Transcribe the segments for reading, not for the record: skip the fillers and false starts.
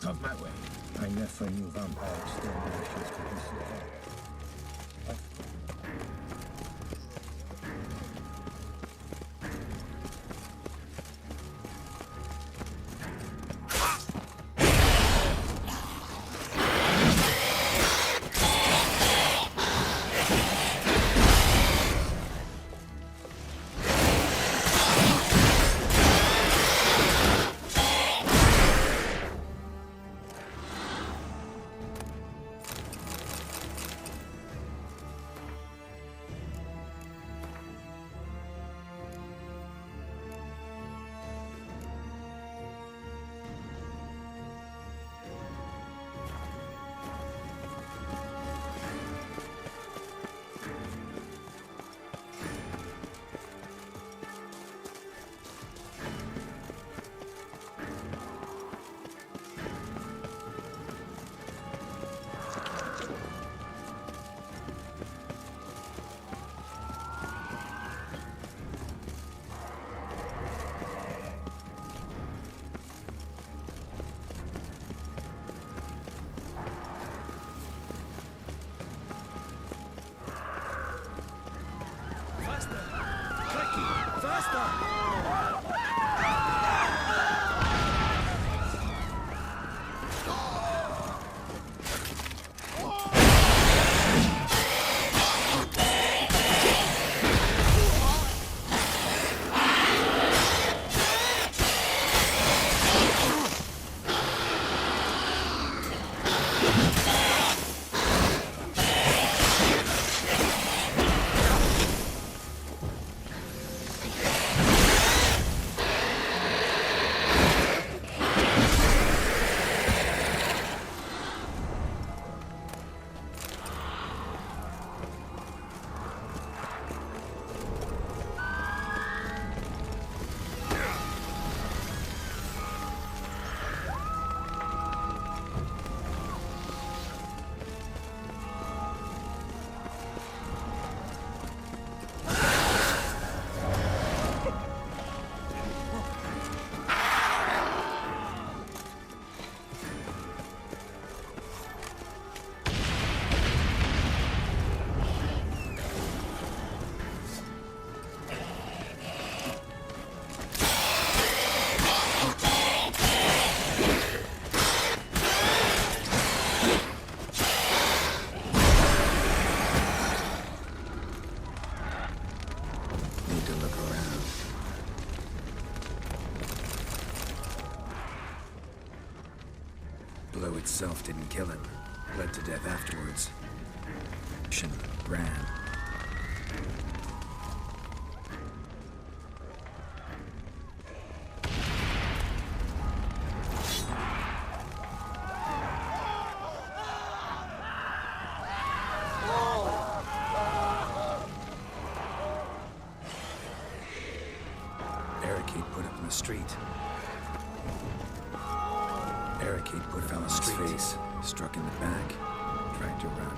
Out of my way. I never knew vampire exterminations could be so hard. Itself didn't kill him. Bled to death afterwards. Ran. Barricade put up in the street. Barricade put it on his face, struck in the back, tried to run.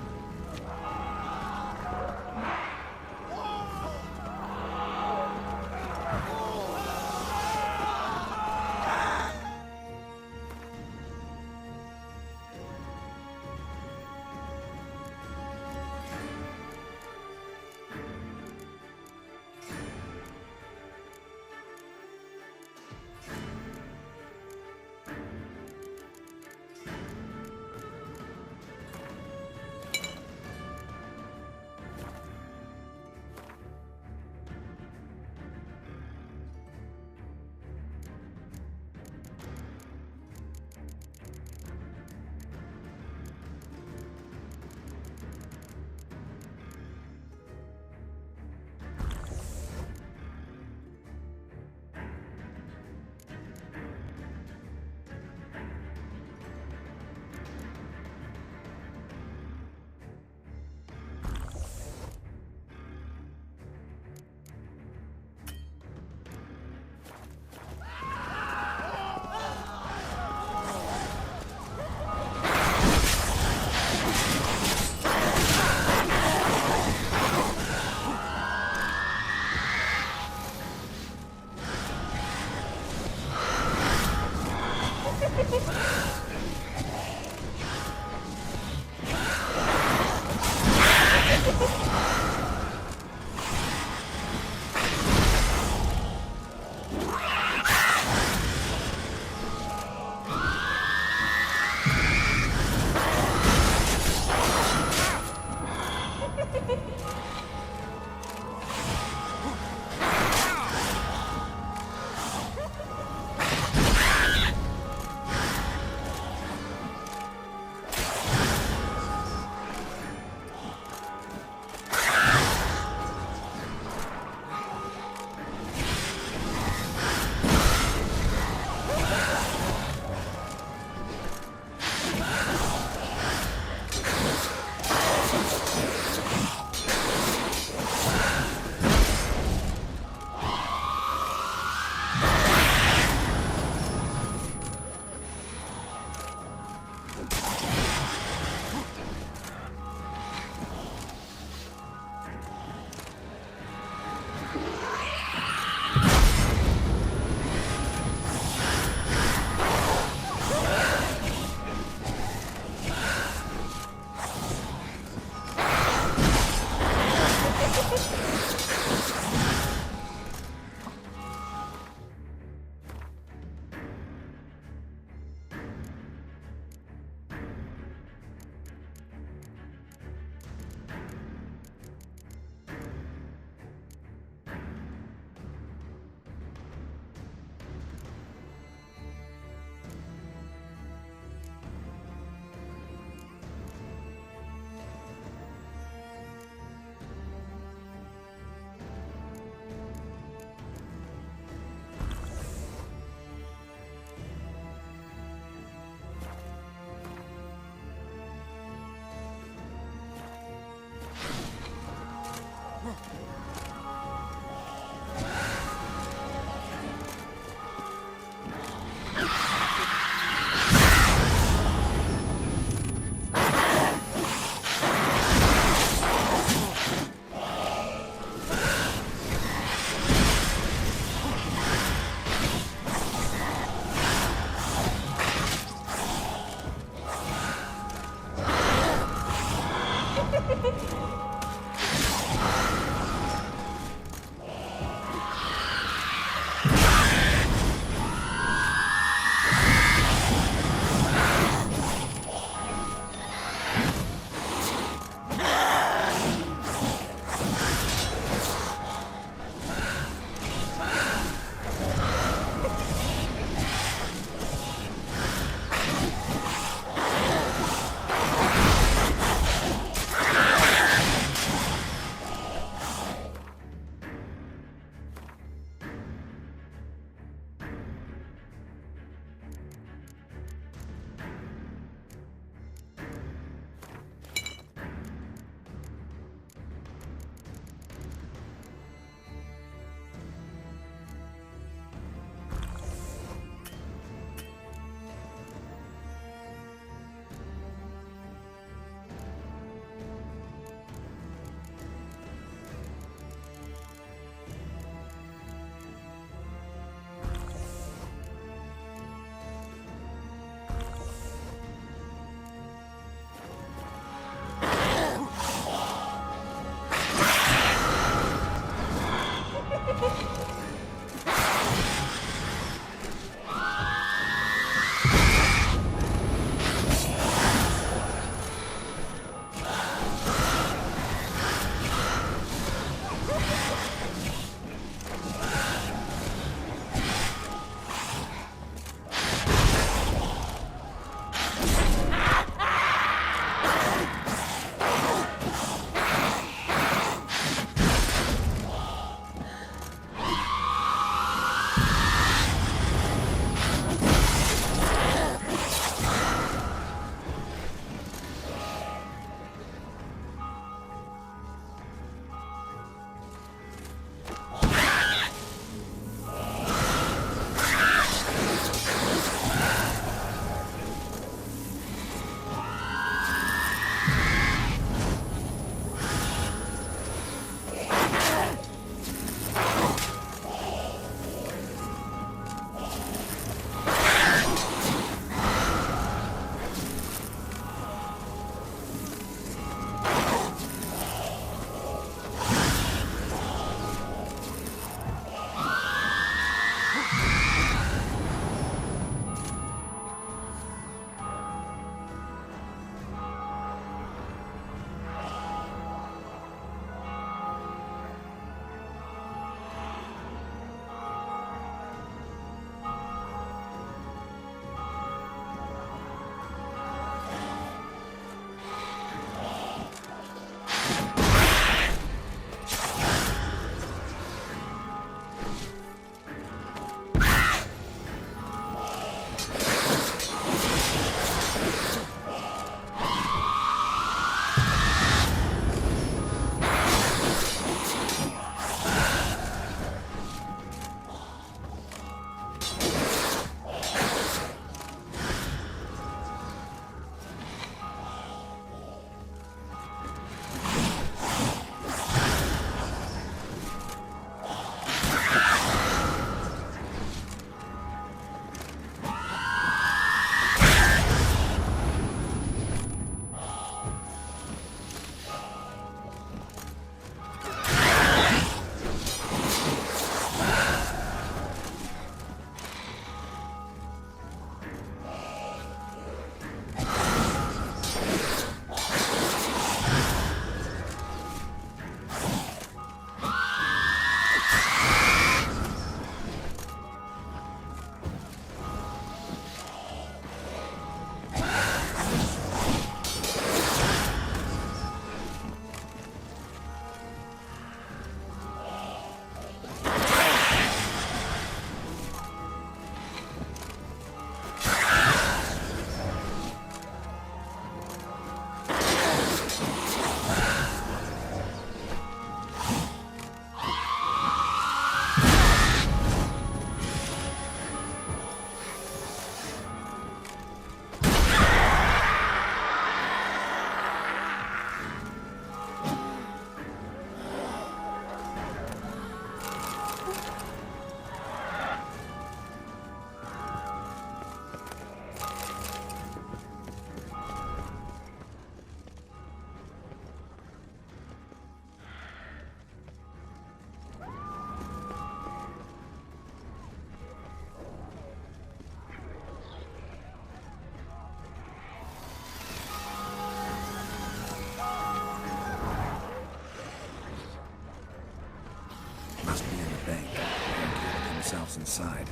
themselves inside.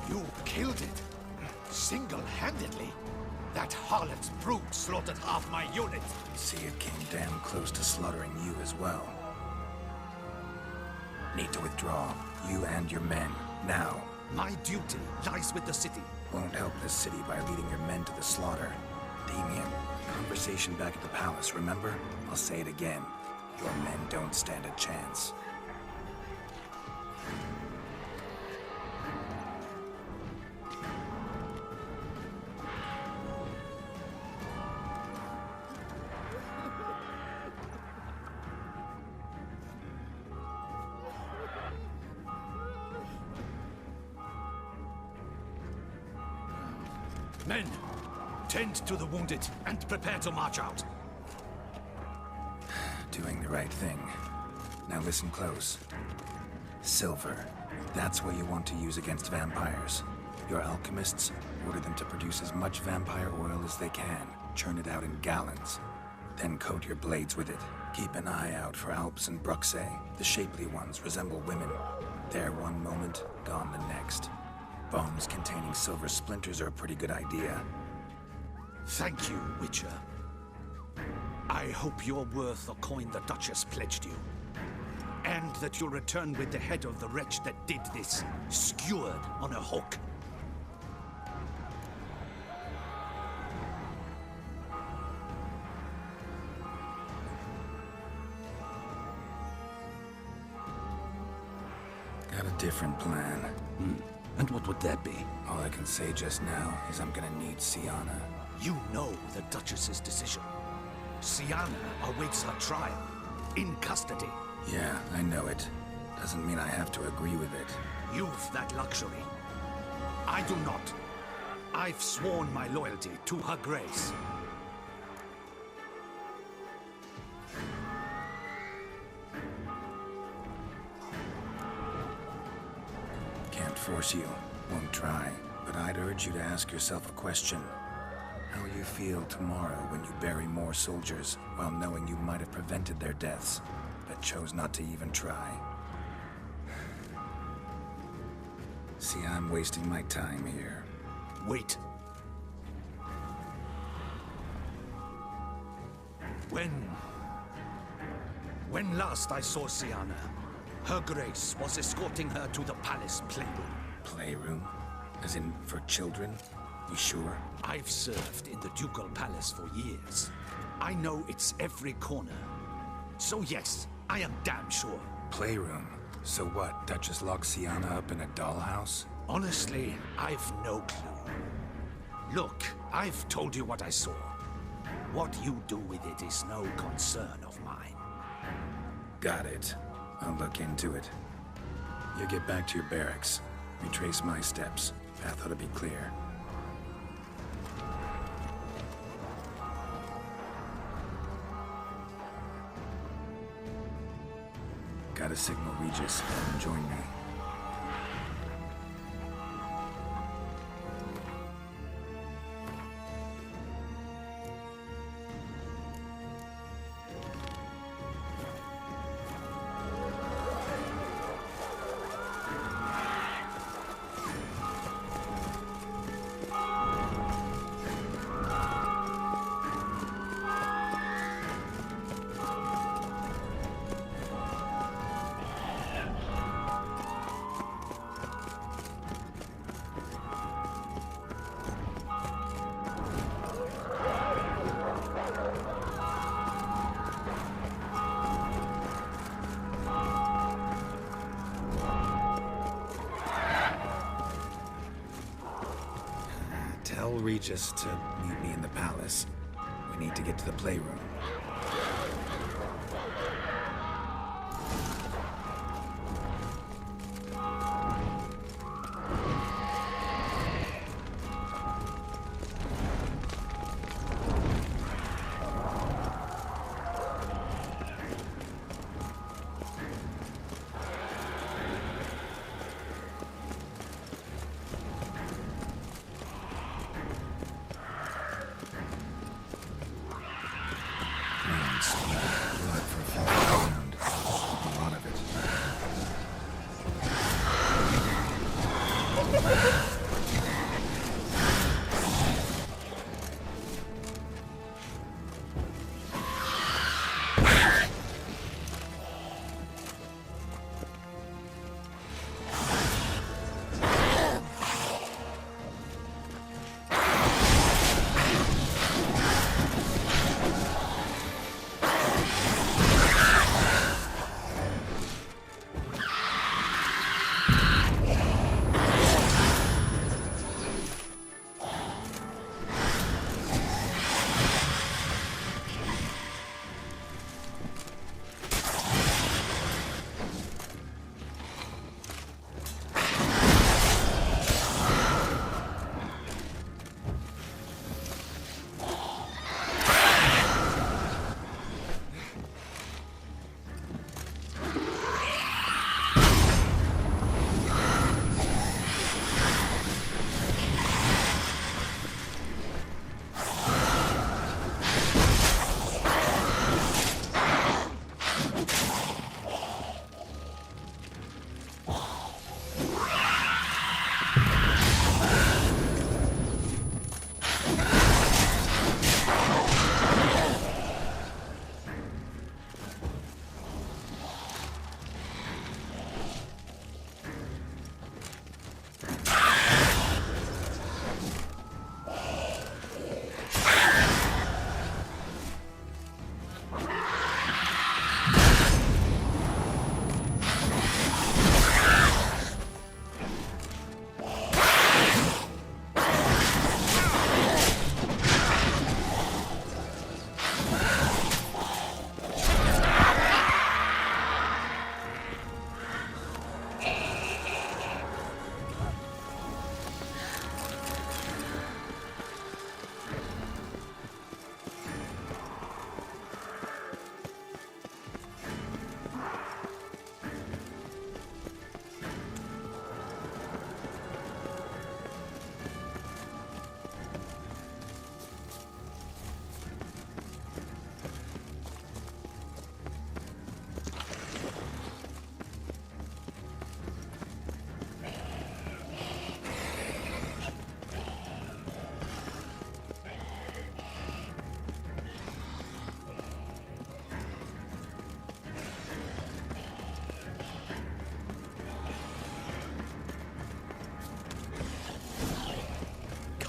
You killed it? Single-handedly? That harlot's brood slaughtered half my unit. See, it came damn close to slaughtering you as well. Need to withdraw. You and your men. Now. My duty lies with the city. Won't help this city by leading your men to the slaughter. Damien, conversation back at the palace, remember? I'll say it again. Your men don't stand a chance. Men, tend to the wounded and prepare to march out. Doing the right thing. Now listen close. Silver. That's what you want to use against vampires. Your alchemists, order them to produce as much vampire oil as they can. Churn it out in gallons. Then coat your blades with it. Keep an eye out for Alps and Bruxae. The shapely ones resemble women. There one moment, gone the next. Bombs containing silver splinters are a pretty good idea. Thank you, Witcher. I hope you're worth the coin the Duchess pledged you. And that you'll return with the head of the wretch that did this, skewered on a hook. Got a different plan. And what would that be? All I can say just now is I'm gonna need Siana. You know the Duchess's decision. Siana awaits her trial, in custody. Yeah, I know it. Doesn't mean I have to agree with it. You've that luxury. I do not. I've sworn my loyalty to her grace. Can't force you. Won't try. But I'd urge you to ask yourself a question. How you feel tomorrow when you bury more soldiers, while knowing you might have prevented their deaths, but chose not to even try. See, I'm wasting my time here. Wait. When last I saw Siana, her grace was escorting her to the palace playroom. Playroom? As in, for children? You sure? I've served in the ducal palace for years. I know its every corner. So yes, I am damn sure. Playroom? So what, Duchess locked Siana up in a dollhouse? Honestly, I've no clue. Look, I've told you what I saw. What you do with it is no concern of mine. Got it. I'll look into it. You get back to your barracks. Retrace my steps. Path ought to be clear. Gotta signal Regis. Join me. Tell Regis to meet me in the palace. We need to get to the playroom.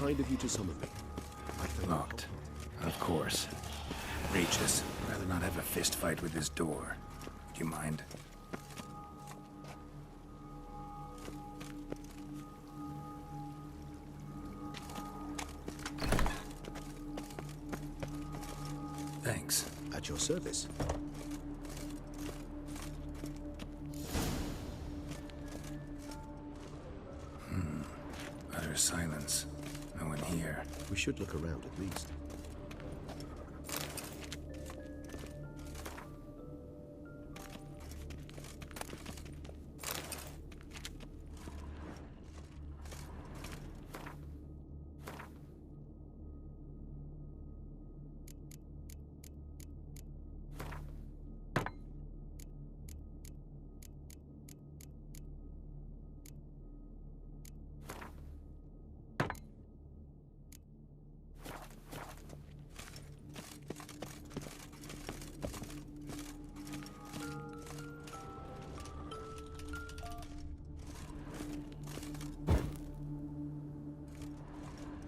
kind of you to summon me. I thank you. Locked. Of course. Regis, rather not have a fist fight with this door. Do you mind? Thanks. At your service. Utter silence. No one here. We should look around at least.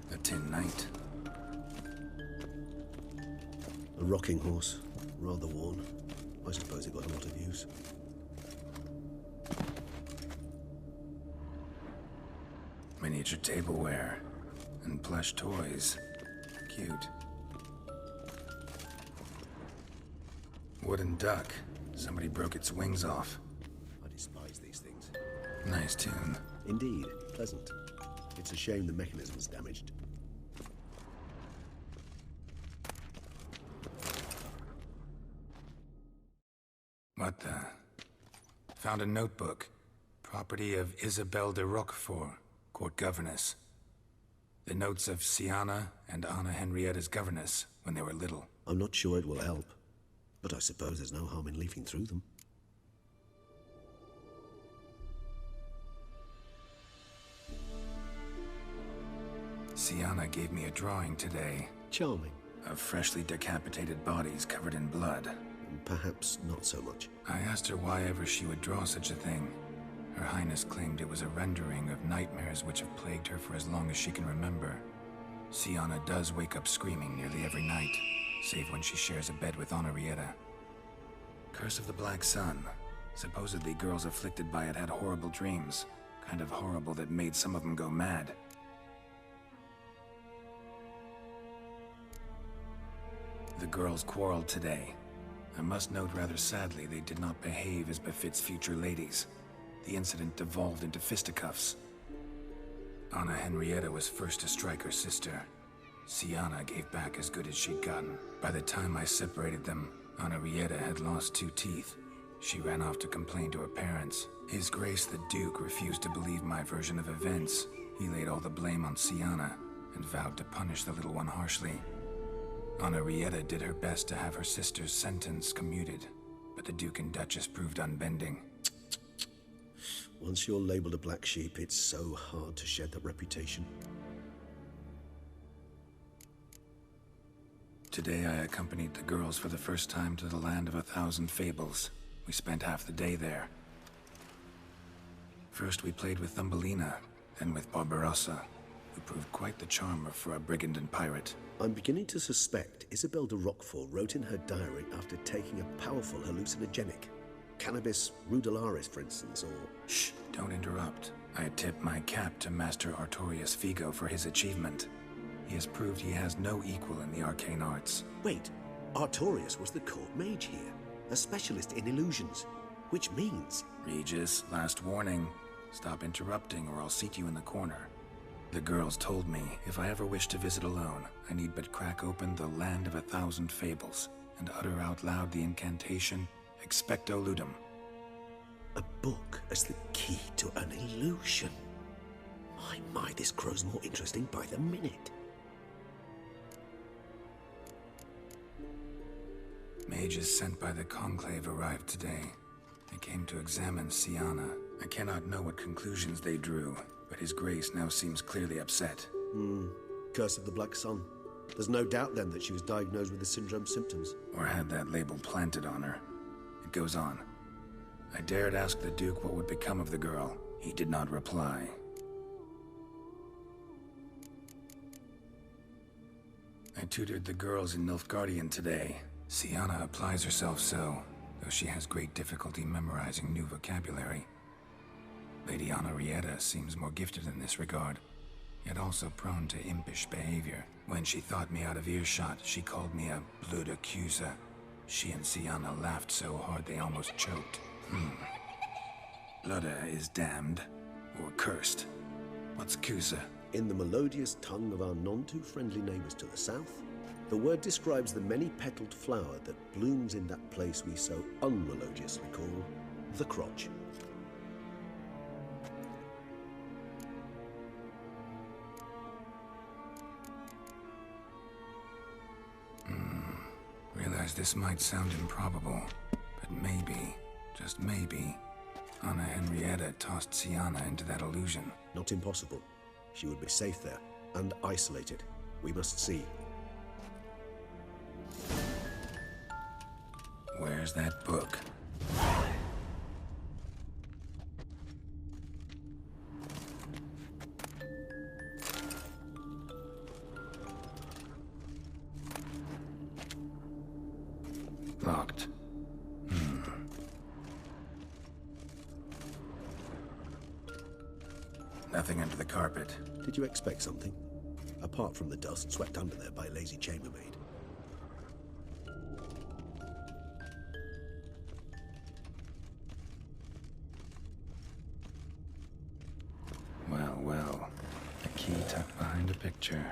A tin knight. A rocking horse, rather worn. I suppose it got a lot of use. Miniature tableware. And plush toys. Cute. Wooden duck. Somebody broke its wings off. I despise these things. Nice tune. Indeed, pleasant. It's a shame the mechanism's damaged. What the? Found a notebook. Property of Isabelle de Roquefort, court governess. The notes of Siana and Anna Henrietta's governess when they were little. I'm not sure it will help, but I suppose there's no harm in leafing through them. Siana gave me a drawing today Charming. of freshly decapitated bodies covered in blood. Perhaps not so much. I asked her why ever she would draw such a thing. Her Highness claimed it was a rendering of nightmares which have plagued her for as long as she can remember. Siana does wake up screaming nearly every night, save when she shares a bed with Henrietta. Curse of the Black Sun. Supposedly girls afflicted by it had horrible dreams. Kind of horrible that made some of them go mad. The girls quarreled today. I must note rather sadly they did not behave as befits future ladies. The incident devolved into fisticuffs. Anna Henrietta was first to strike her sister. Siana gave back as good as she'd gotten. By the time I separated them, Henrietta had lost 2 teeth. She ran off to complain to her parents. His Grace the Duke refused to believe my version of events. He laid all the blame on Siana and vowed to punish the little one harshly. Henrietta did her best to have her sister's sentence commuted, but the Duke and Duchess proved unbending. Once you're labeled a black sheep, it's so hard to shed that reputation. Today I accompanied the girls for the first time to the land of 1,000 fables. We spent half the day there. First we played with Thumbelina, then with Barbarossa, who proved quite the charmer for a brigand and pirate. I'm beginning to suspect Isabelle de Roquefort wrote in her diary after taking a powerful hallucinogenic. Cannabis rudelaris, for instance, or... Shh, don't interrupt. I tip my cap to Master Artorius Figo for his achievement. He has proved he has no equal in the arcane arts. Wait, Artorius was the court mage here, a specialist in illusions, which means... Regis, last warning. Stop interrupting or I'll seat you in the corner. The girls told me if I ever wish to visit alone, I need but crack open the land of 1,000 fables and utter out loud the incantation, Expecto Ludum. A book as the key to an illusion. My, this grows more interesting by the minute. Mages sent by the Conclave arrived today. They came to examine Siana. I cannot know what conclusions they drew, but His Grace now seems clearly upset. Curse of the Black Sun. There's no doubt then that she was diagnosed with the syndrome symptoms. Or had that label planted on her. It goes on. I dared ask the Duke what would become of the girl. He did not reply. I tutored the girls in Nilfgaardian today. Sienna applies herself so, though she has great difficulty memorizing new vocabulary. Lady Henrietta seems more gifted in this regard, yet also prone to impish behavior. When she thought me out of earshot, she called me a blood accuser. She and Sienna laughed so hard they almost choked. Ludda is damned, or cursed. What's Cusa? In the melodious tongue of our none-too-friendly neighbors to the south, the word describes the many-petaled flower that blooms in that place we so unmelodiously call the crotch. Realize this might sound improbable, but maybe, just maybe, Anna Henrietta tossed Sienna into that illusion. Not impossible. She would be safe there, and isolated. We must see. Where's that book? Locked. Nothing under the carpet. Did you expect something? Apart from the dust swept under there by a lazy chambermaid. Well, well. A key tucked behind a picture.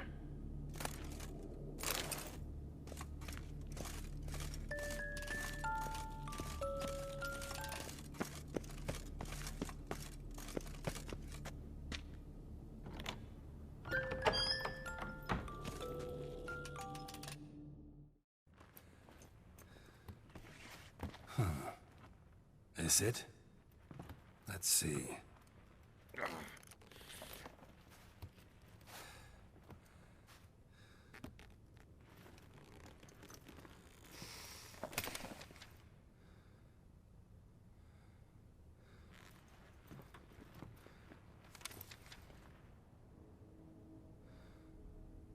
This it? Let's see.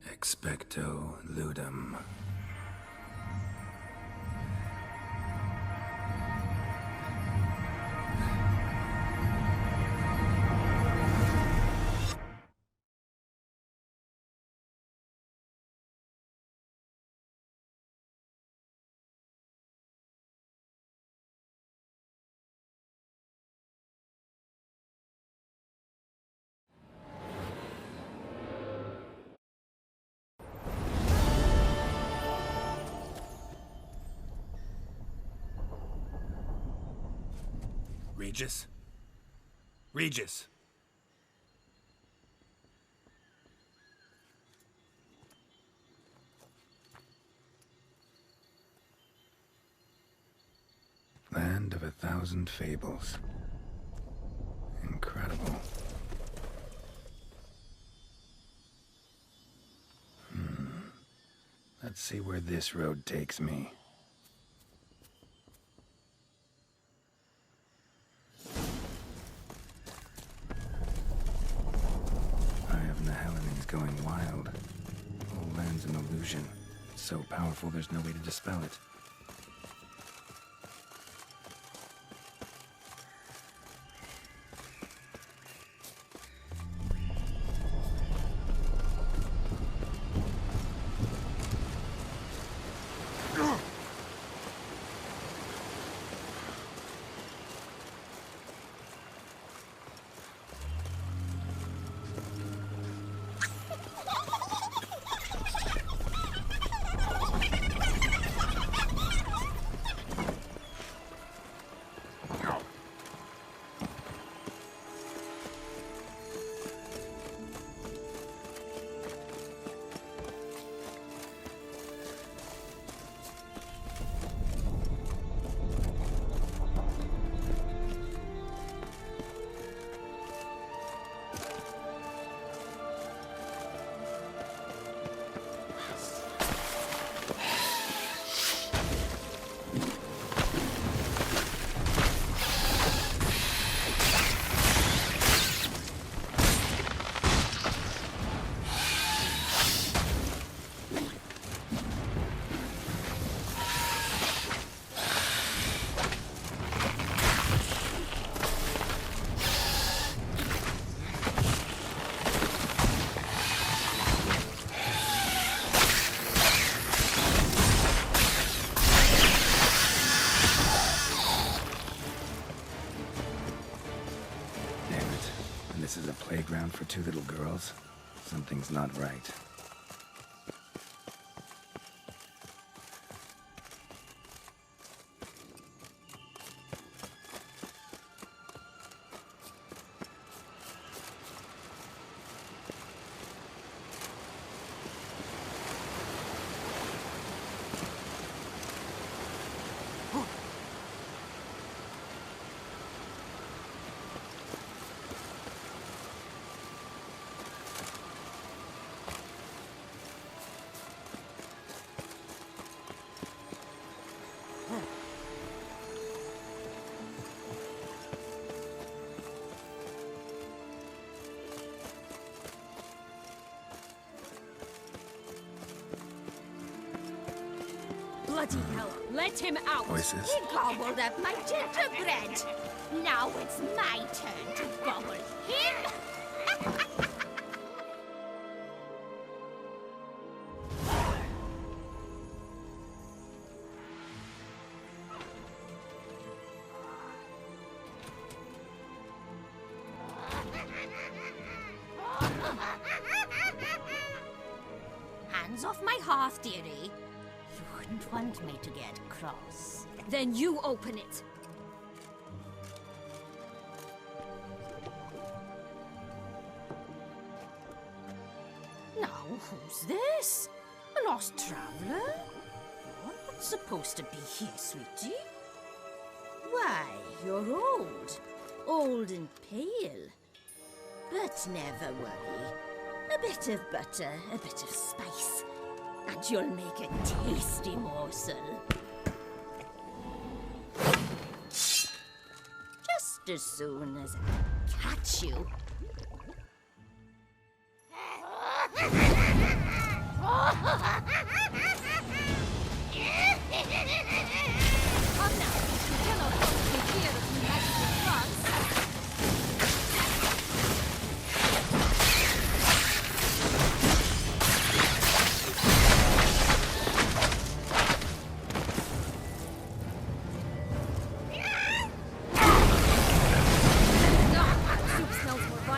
Expecto ludum. Regis? Regis! Land of 1,000 fables. Incredible. Let's see where this road takes me. Going wild. Whole land's an illusion. It's so powerful there's no way to dispel it. a playground for two little girls? Something's not right. Bloody hell, let him out! Voices? He gobbled up my gingerbread. Now it's my turn to gobble him. Hands off my hearth, dearie. You wouldn't want me to get cross. Then you open it. Now, who's this? A lost traveler? You're not supposed to be here, sweetie. Why, you're old. Old and pale. But never worry. A bit of butter, a bit of spice, and you'll make a tasty morsel. Just as soon as I catch you. Come now, you cannot hold me here if you magical trance. No, soup smells more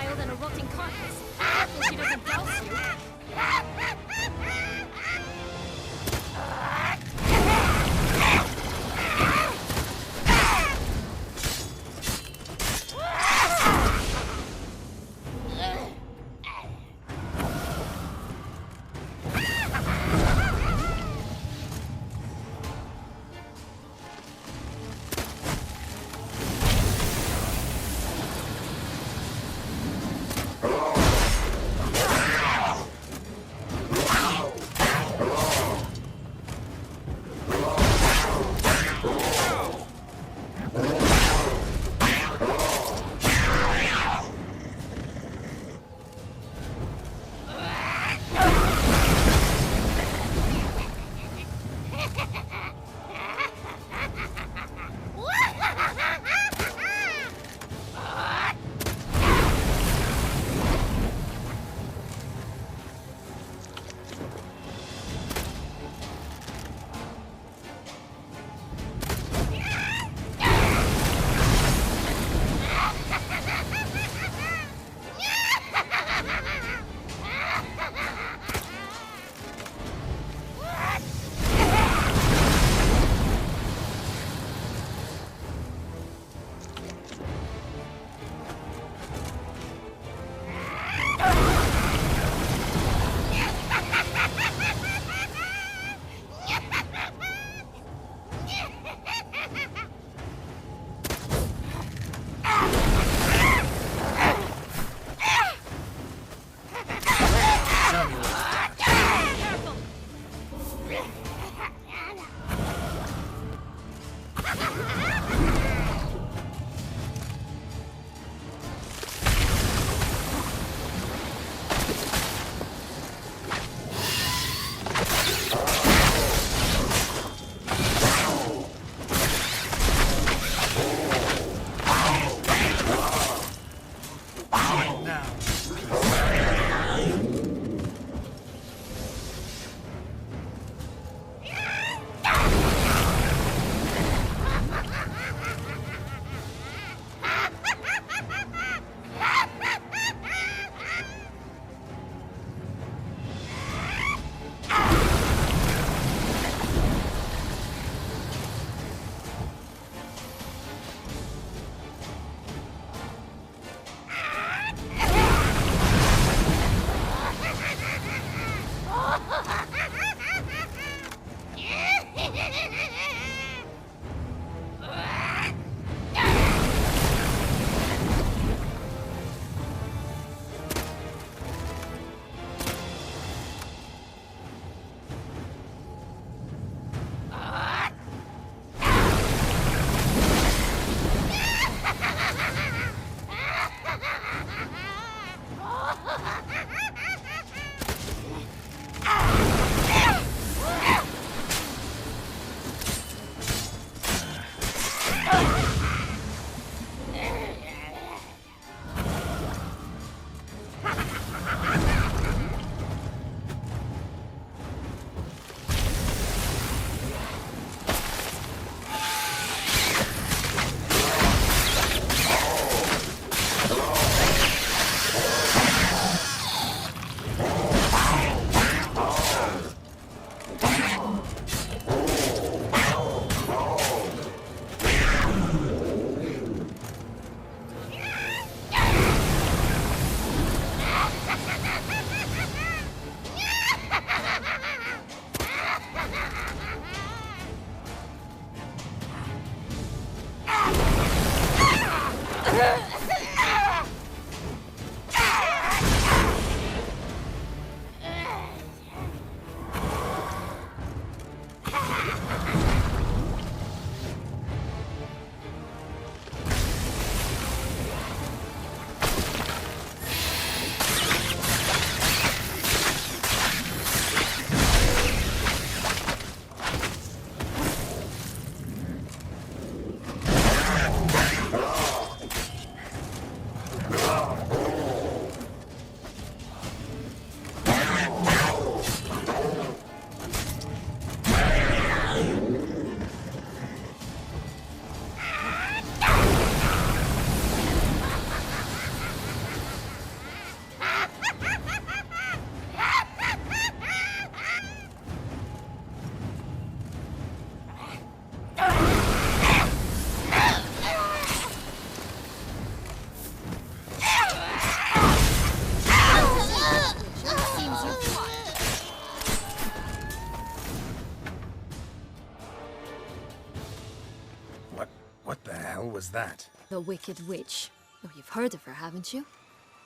What the hell was that? The Wicked Witch. Oh, you've heard of her, haven't you?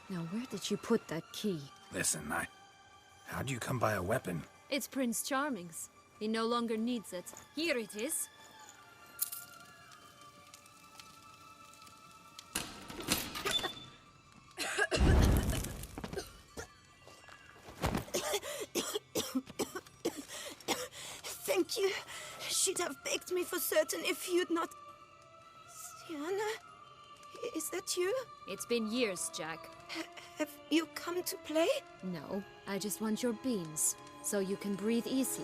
Now, where did you put that key? Listen, how'd you come by a weapon? It's Prince Charming's. He no longer needs it. Here it is. Thank you. She'd have begged me for certain if you'd not... Sienna? Is that you? It's been years, Jack. Have you come to play? No, I just want your beans, so you can breathe easy.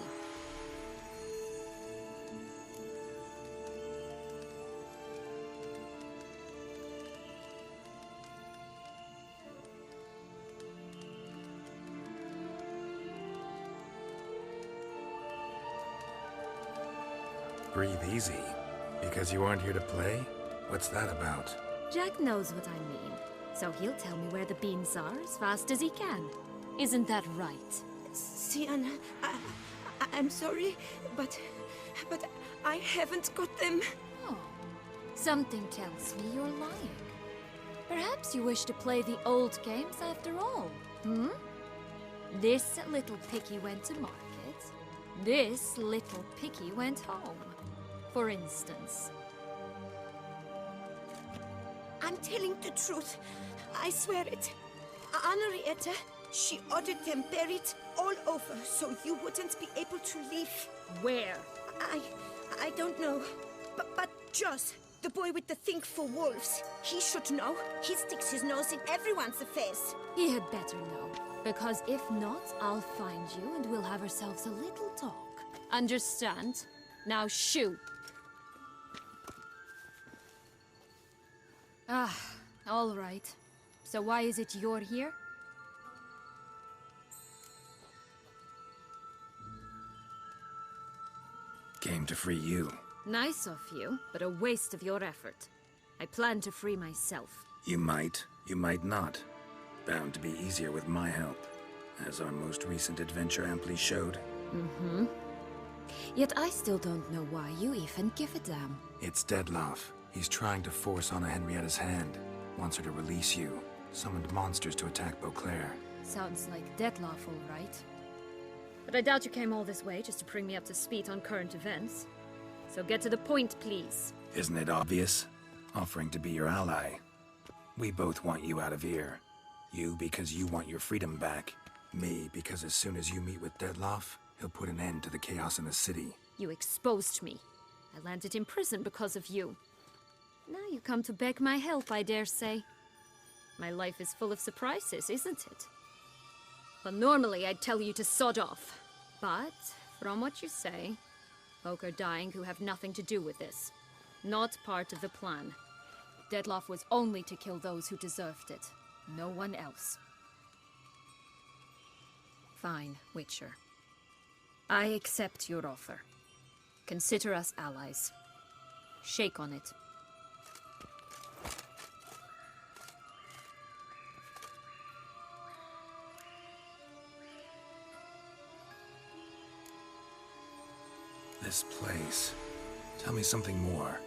Breathe easy? Because you aren't here to play? What's that about? Jack knows what I mean, so he'll tell me where the beans are as fast as he can. Isn't that right? Sienna, I'm sorry, but I haven't got them. Oh, something tells me you're lying. Perhaps you wish to play the old games after all, hmm? This little picky went to market. This little picky went home, for instance. I'm telling the truth. I swear it. Henrietta, she ordered them buried all over so you wouldn't be able to leave. Where? I don't know. But Joss, the boy with the thing for wolves, he should know. He sticks his nose in everyone's affairs. He had better know. Because if not, I'll find you and we'll have ourselves a little talk. Understand? Now shoot. Ah, all right. So why is it you're here? Came to free you. Nice of you, but a waste of your effort. I plan to free myself. You might not. Bound to be easier with my help, as our most recent adventure amply showed. Mm-hmm. Yet I still don't know why you even give a damn. It's Dettlaff. He's trying to force Anna Henrietta's hand. Wants her to release you. Summoned monsters to attack Beauclair. Sounds like Dettlaff, all right. But I doubt you came all this way just to bring me up to speed on current events. So get to the point, please. Isn't it obvious? Offering to be your ally. We both want you out of here. You because you want your freedom back. Me because as soon as you meet with Dettlaff, he'll put an end to the chaos in the city. You exposed me. I landed in prison because of you. Now you come to beg my help, I dare say. My life is full of surprises, isn't it? Well, normally I'd tell you to sod off. But, from what you say, folk are dying who have nothing to do with this. Not part of the plan. Dettlaff was only to kill those who deserved it. No one else. Fine, Witcher. I accept your offer. Consider us allies. Shake on it. This place. Tell me something more.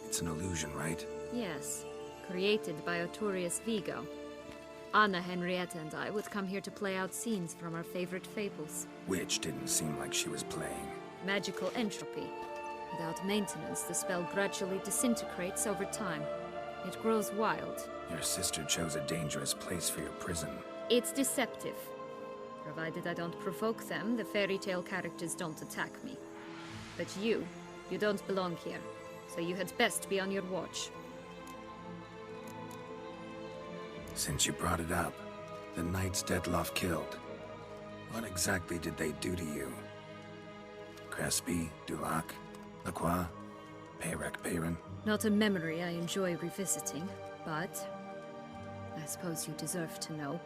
It's an illusion, right? Yes, created by Artorius Vigo. Anna, Henrietta, and I would come here to play out scenes from our favorite fables. Which didn't seem like she was playing. Magical entropy. Without maintenance, the spell gradually disintegrates over time. It grows wild. Your sister chose a dangerous place for your prison. It's deceptive. Provided I don't provoke them, the fairy tale characters don't attack me. But you don't belong here, so you had best be on your watch. Since you brought it up, the knights Detloff killed. What exactly did they do to you? Crespi, Dulac, Lacroix, Peyrac Peyran? Not a memory I enjoy revisiting, but I suppose you deserve to know.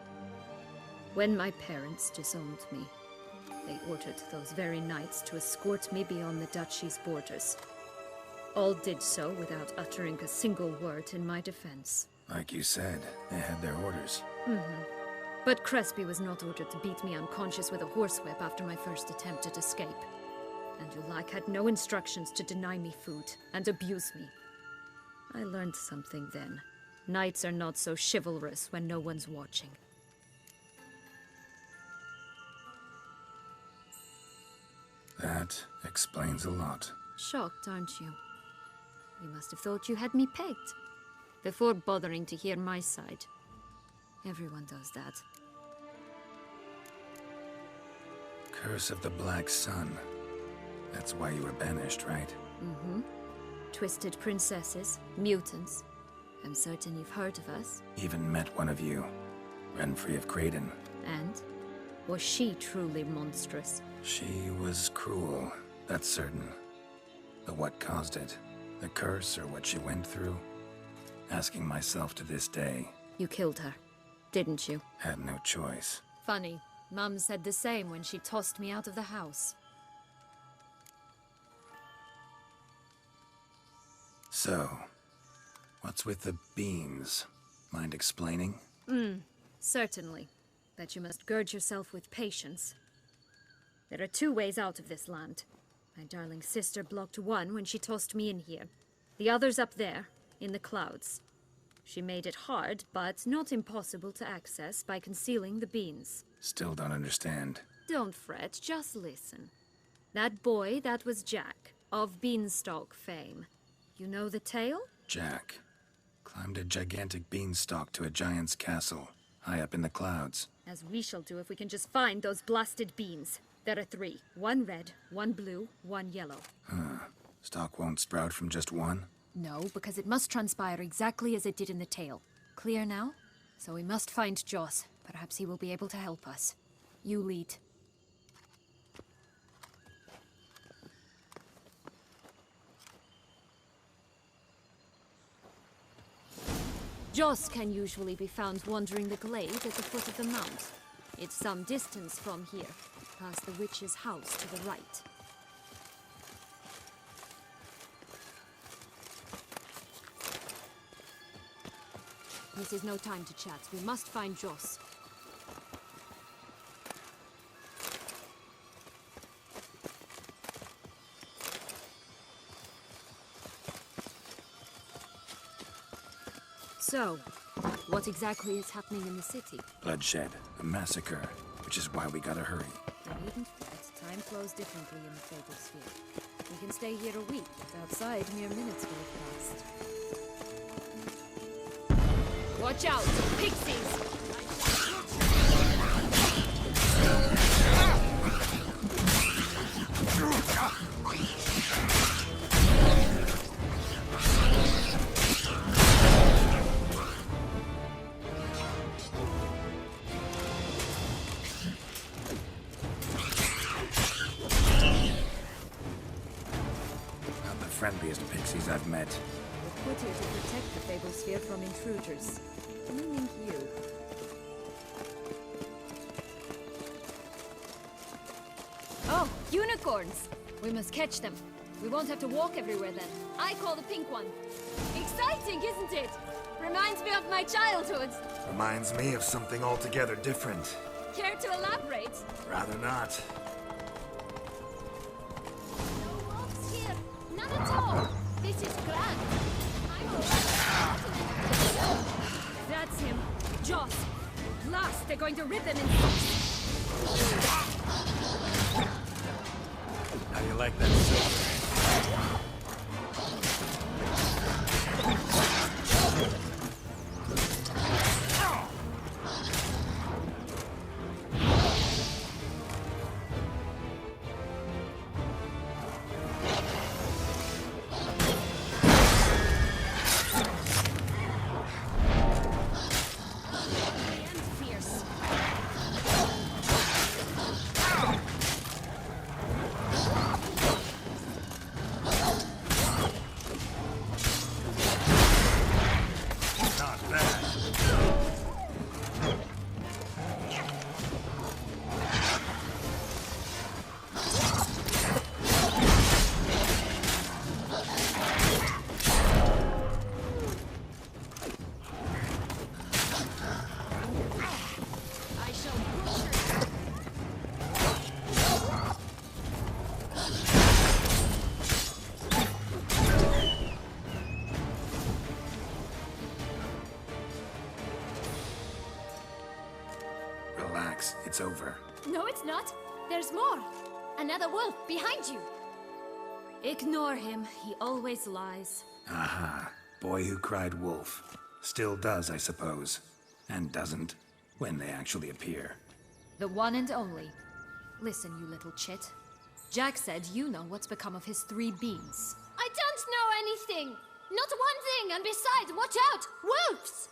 When my parents disowned me, they ordered those very knights to escort me beyond the duchy's borders. All did so without uttering a single word in my defense. Like you said, they had their orders. But Crespi was not ordered to beat me unconscious with a horsewhip after my first attempt at escape. And Dulac had no instructions to deny me food and abuse me. I learned something then. Knights are not so chivalrous when no one's watching. That explains a lot. Shocked, aren't you? You must have thought you had me pegged. Before bothering to hear my side. Everyone does that. Curse of the Black Sun. That's why you were banished, right? Twisted princesses, mutants. I'm certain you've heard of us. Even met one of you. Renfrey of Creighton. And? Was she truly monstrous? She was cruel, that's certain. But what caused it? The curse or what she went through? Asking myself to this day. You killed her, didn't you? Had no choice. Funny. Mum said the same when she tossed me out of the house. So, what's with the beans? Mind explaining? Certainly. But you must gird yourself with patience. There are two ways out of this land. My darling sister blocked one when she tossed me in here. The other's up there, in the clouds. She made it hard, but not impossible to access by concealing the beans. Still don't understand. Don't fret, just listen. That boy, that was Jack, of Beanstalk fame. You know the tale? Jack climbed a gigantic beanstalk to a giant's castle, high up in the clouds. As we shall do if we can just find those blasted beans. There are 3. 1 red, 1 blue, 1 yellow. Stalk won't sprout from just one? No, because it must transpire exactly as it did in the tale. Clear now? So we must find Joss. Perhaps he will be able to help us. You lead. Joss can usually be found wandering the glade at the foot of the mount. It's some distance from here, past the witch's house to the right. This is no time to chat. We must find Joss. So, what exactly is happening in the city? Bloodshed, a massacre, which is why we gotta hurry. I needn't fret. Time flows differently in the Fable Sphere. We can stay here a week, but outside mere minutes will have passed. Watch out! Pixies! Not the friendliest pixies I've met. We're put here to protect the Fable Sphere from intruders. Meaning you. Oh, unicorns! We must catch them. We won't have to walk everywhere then. I call the pink one. Exciting, isn't it? Reminds me of my childhood. Reminds me of something altogether different. Care to elaborate? Rather not. No walks here. None at all. This is grand. I will they're going to rip them in six. How do you like that silver? Relax, it's over. No, it's not. There's more. Another wolf behind you. Ignore him. He always lies. Aha. Boy who cried wolf. Still does, I suppose. And doesn't, when they actually appear. The one and only. Listen, you little chit. Jack said you know what's become of his 3 beans. I don't know anything! Not one thing, and besides, watch out! Wolves!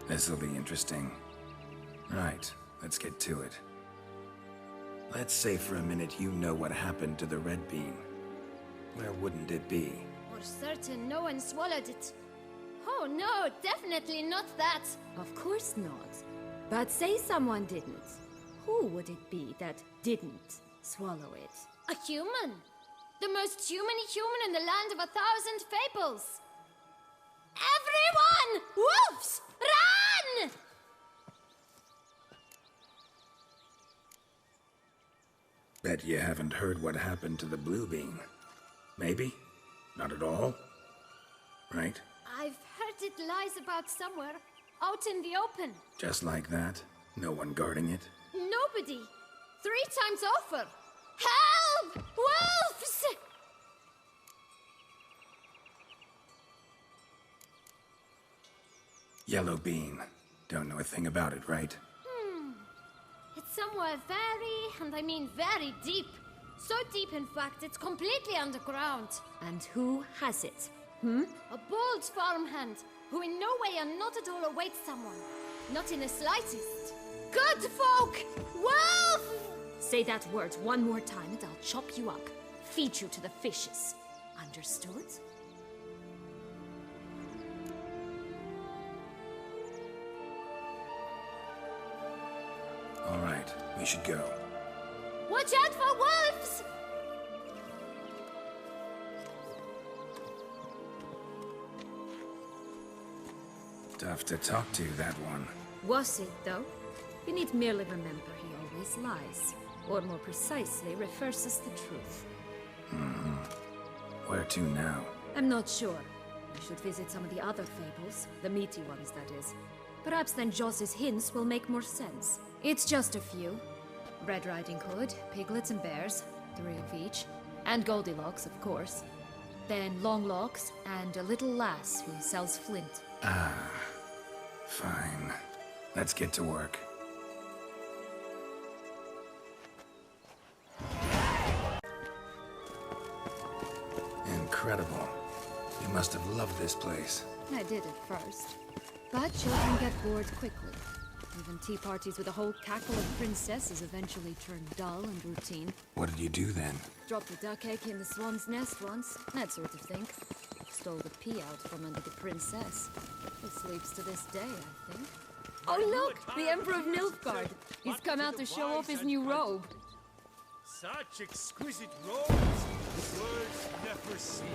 This'll be interesting. Right, let's get to it. Let's say for a minute you know what happened to the red bean. Where wouldn't it be? For certain, no one swallowed it. Oh no, definitely not that. Of course not. But say someone didn't. Who would it be that didn't swallow it? A human. The most human-y human in the land of 1,000 fables. Everyone! Wolves! Run! Bet you haven't heard what happened to the blue bean. Maybe? Not at all? Right? I've heard it lies about somewhere, out in the open. Just like that? No one guarding it? Nobody. 3 times over. Help! Wolves! Yellow bean. Don't know a thing about it, right? It's somewhere very, and I mean very deep. So deep, in fact, it's completely underground. And who has it? A bold farmhand, who in no way and not at all awaits someone. Not in the slightest. Good folk! Wolf! Say that word one more time and I'll chop you up. Feed you to the fishes. Understood? All right, we should go. Watch out for wolves! Tough to talk to, that one. Was it, though? You need merely remember he always lies. Or more precisely, reverses the truth. Where to now? I'm not sure. We should visit some of the other fables. The meaty ones, that is. Perhaps then Joss's hints will make more sense. It's just a few. Red Riding Hood, piglets and bears, 3 of each. And Goldilocks, of course. Then Longlocks, and a little lass who sells flint. Fine. Let's get to work. Incredible. You must have loved this place. I did at first. But children get bored quickly. Even tea parties with a whole cackle of princesses eventually turn dull and routine. What did you do then? Dropped a duck egg in the swan's nest once, that sort of thing. Stole the pea out from under the princess. It sleeps to this day, I think. Oh look! The Emperor of Nilfgaard! He's come out to show off his new robe. Such exquisite robes, words never seen.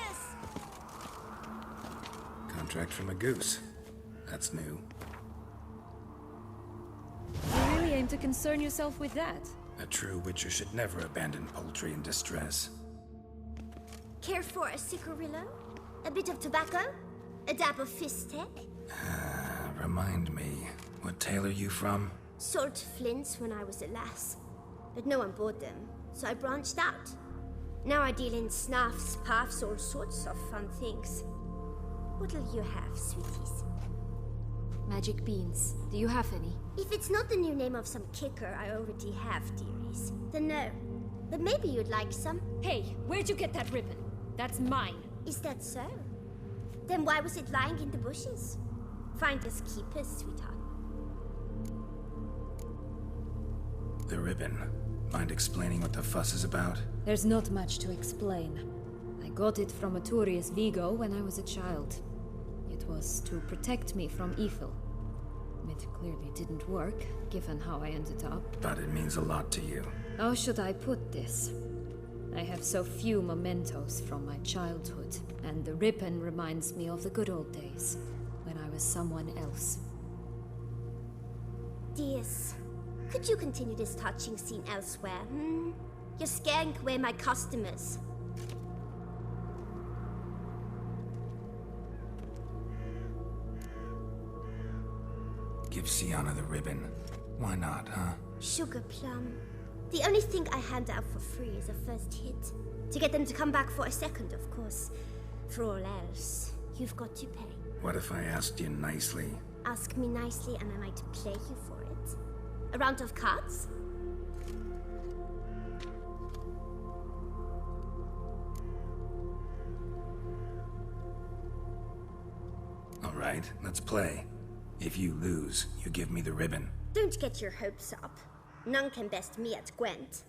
Duchess! Contract from a goose. That's new. You really aim to concern yourself with that? A true witcher should never abandon poultry in distress. Care for a cigarillo? A bit of tobacco? A dab of fistek? Remind me, what tale are you from? Sold flints when I was a lass, but no one bought them, so I branched out. Now I deal in snuffs, puffs, all sorts of fun things. What'll you have, sweeties? Magic beans. Do you have any? If it's not the new name of some kicker I already have, dearies, then no. But maybe you'd like some. Hey, where'd you get that ribbon? That's mine. Is that so? Then why was it lying in the bushes? Finders keepers, sweetheart. The ribbon. Mind explaining what the fuss is about? There's not much to explain. I got it from Aturius Vigo when I was a child. It was to protect me from evil. It clearly didn't work, given how I ended up. But it means a lot to you. How should I put this? I have so few mementos from my childhood, and the ribbon reminds me of the good old days, when I was someone else. Dears, could you continue this touching scene elsewhere, hmm? You're scaring away my customers. Give Sienna the ribbon. Why not, huh? Sugar plum. The only thing I hand out for free is a first hit. To get them to come back for a second, of course. For all else, you've got to pay. What if I asked you nicely? Ask me nicely and I might play you for it. A round of cards? All right, let's play. If you lose, you give me the ribbon. Don't get your hopes up. None can best me at Gwent.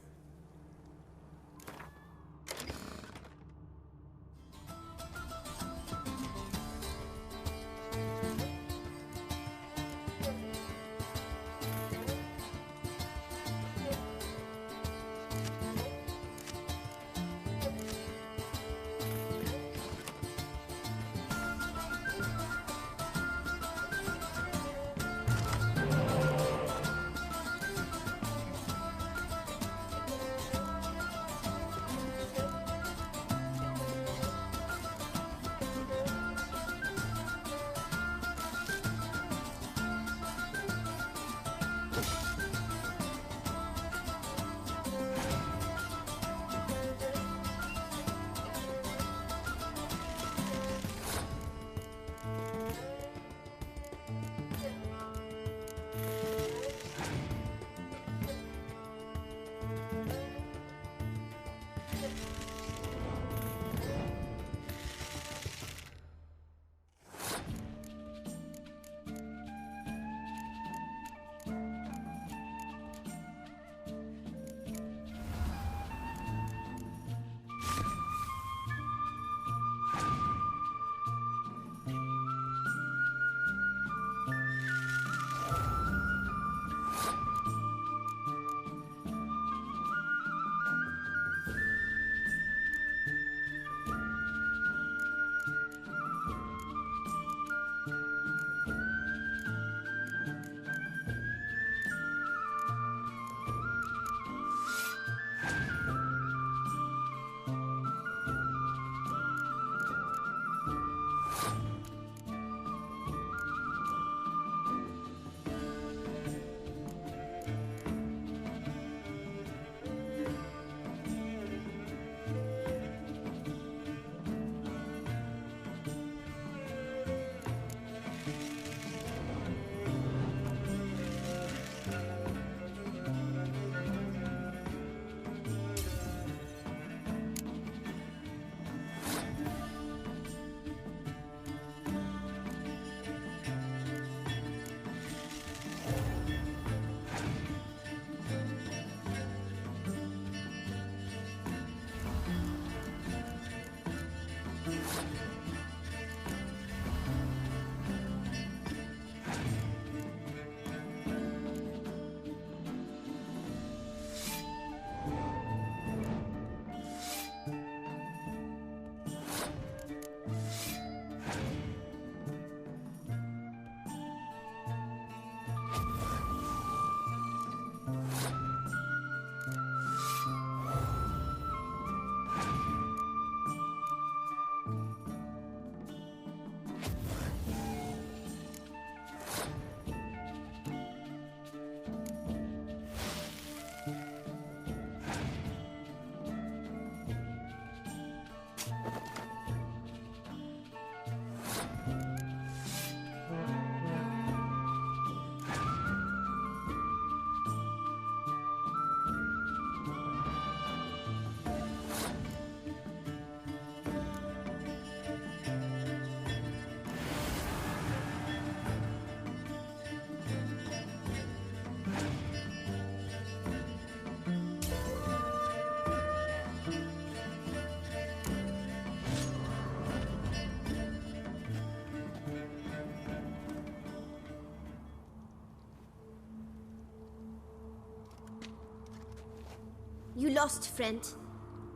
You lost, friend.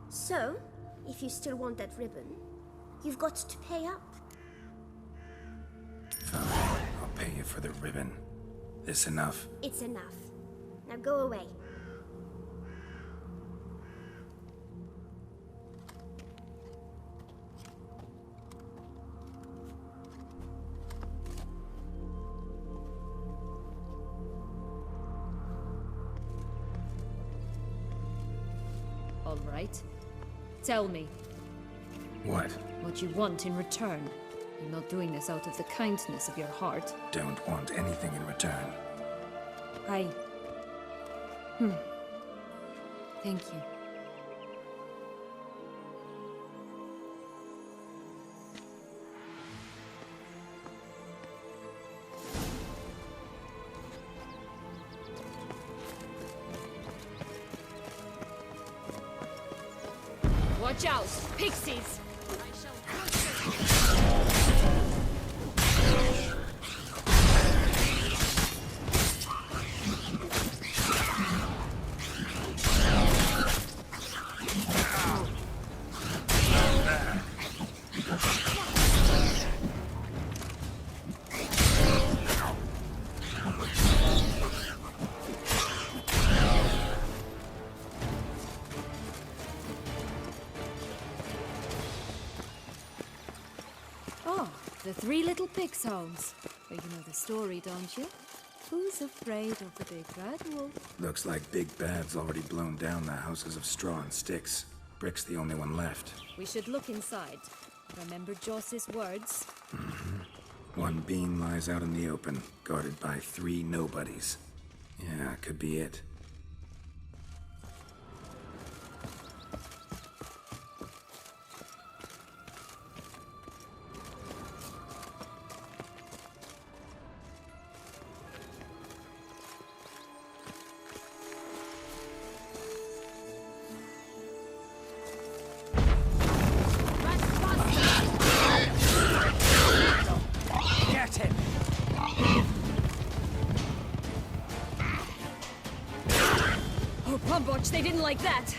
So, if you still want that ribbon, you've got to pay up. Fine, I'll pay you for the ribbon. This enough? It's enough. Now go away. All right. Tell me What? what you want in return. You're not doing this out of the kindness of your heart. Don't want anything in return. Thank you. Watch out! Pixies! Oh, the three little pig sounds. Well, you know the story, don't you? Who's afraid of the big bad wolf? Looks like Big Bad's already blown down the houses of straw and sticks. Brick's the only one left. We should look inside. Remember Joss's words? One beam lies out in the open, guarded by 3 nobodies. Yeah, could be it. Get him! Oh, Pumbotch, they didn't like that!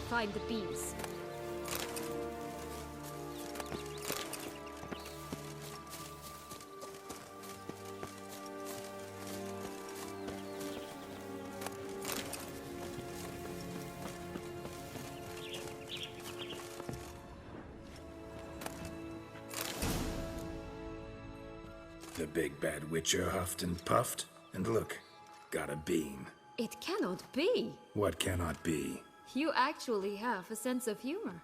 Find the beams. The big bad witcher huffed and puffed, and look, got a beam. It cannot be. What cannot be? You actually have a sense of humor.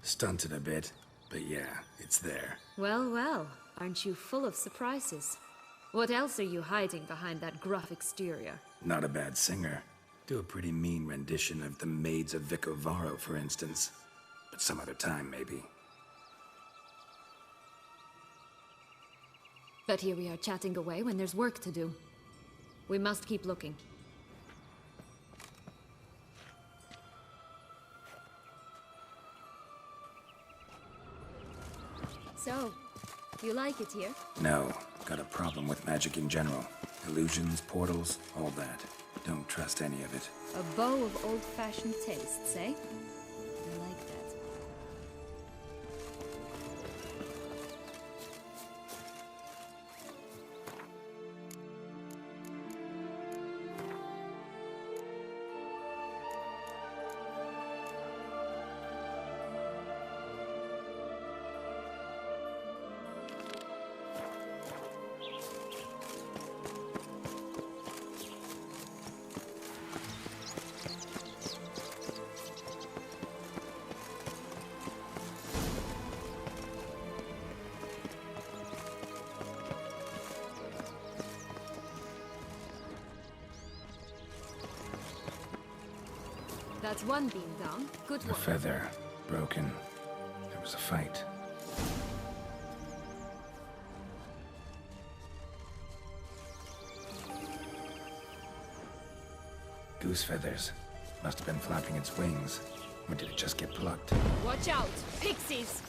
Stunted a bit, but yeah, it's there. Well, well, aren't you full of surprises? What else are you hiding behind that gruff exterior? Not a bad singer. Do a pretty mean rendition of the Maids of Vicovaro, for instance. But some other time, maybe. But here we are chatting away when there's work to do. We must keep looking. So, you like it here? No, got a problem with magic in general. Illusions, portals, all that. Don't trust any of it. A bow of old-fashioned tastes, eh? I like that. That's one beam down. Good The work. feather, broken. There was a fight. Goose feathers. Must have been flapping its wings. Or did it just get plucked? Watch out! Pixies!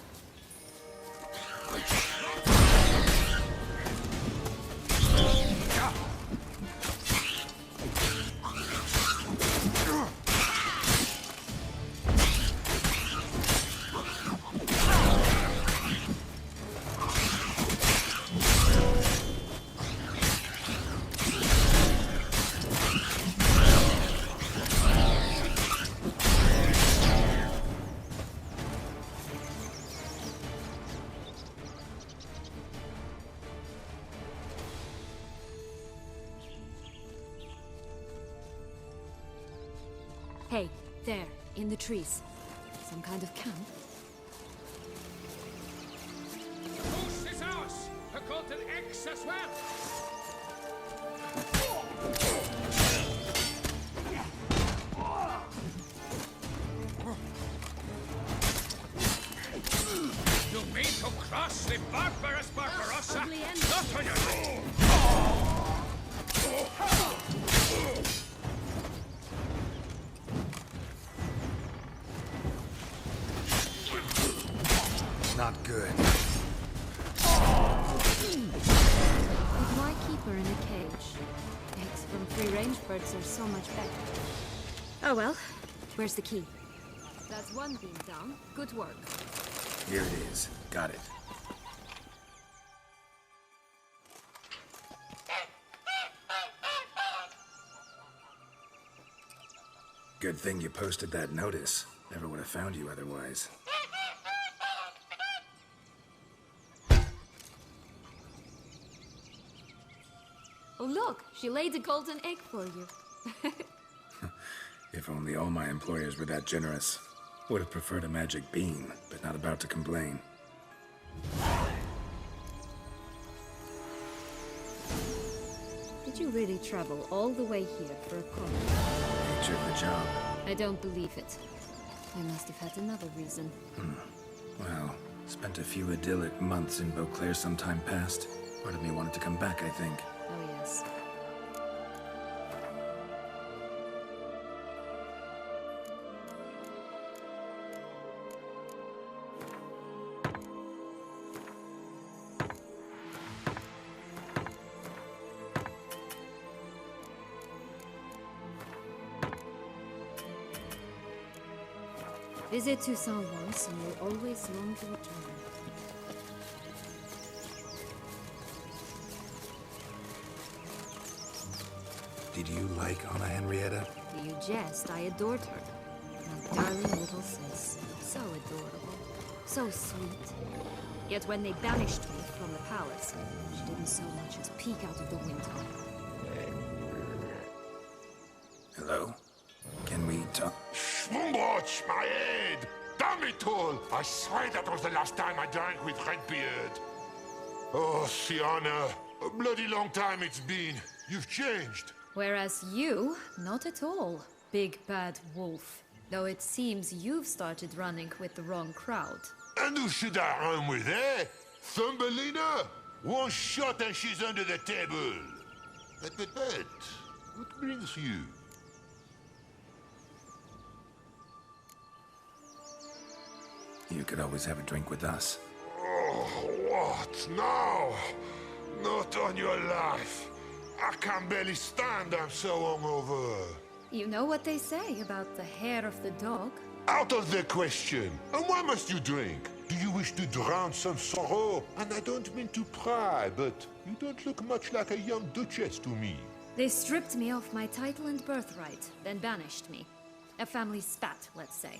Hey, there, in the trees. Some kind of camp? The goose is ours! A golden X as well! You mean to cross the barbarous Barbarossa? Ugly end. Not on your life! Not good. But why keep her in a cage? Eggs from free-range birds are so much better. Oh well, where's the key? That's one beam down. Good work. Here it is. Got it. Good thing you posted that notice. Never would have found you otherwise. Oh look, she laid a golden egg for you. If only all my employers were that generous. Would have preferred a magic bean, but not about to complain. Did you really travel all the way here for a con? Nature of the job. I don't believe it. I must have had another reason. Well, spent a few idyllic months in Beauclair some time past. Part of me wanted to come back, I think. Oh yes. Visit Toussaint once and you'll always long to return. Did you like Anna Henrietta? Do you jest? I adored her. My darling little sis. So adorable. So sweet. Yet when they banished me from the palace, she didn't so much as peek out of the window. Hello? Can we talk? Schmumbotch, my head! Damn it all! I swear that was the last time I drank with Redbeard. Oh, Sienna, a bloody long time it's been. You've changed. Whereas you, not at all, big bad wolf. Though it seems you've started running with the wrong crowd. And who should I run with, eh? Thumbelina? One shot and she's under the table. But, what brings you? You could always have a drink with us. Oh, what? No! Not on your life. I can barely stand, I'm so hungover. You know what they say about the hair of the dog? Out of the question. And why must you drink? Do you wish to drown some sorrow? And I don't mean to pry, but you don't look much like a young duchess to me. They stripped me of my title and birthright, then banished me. A family spat, let's say.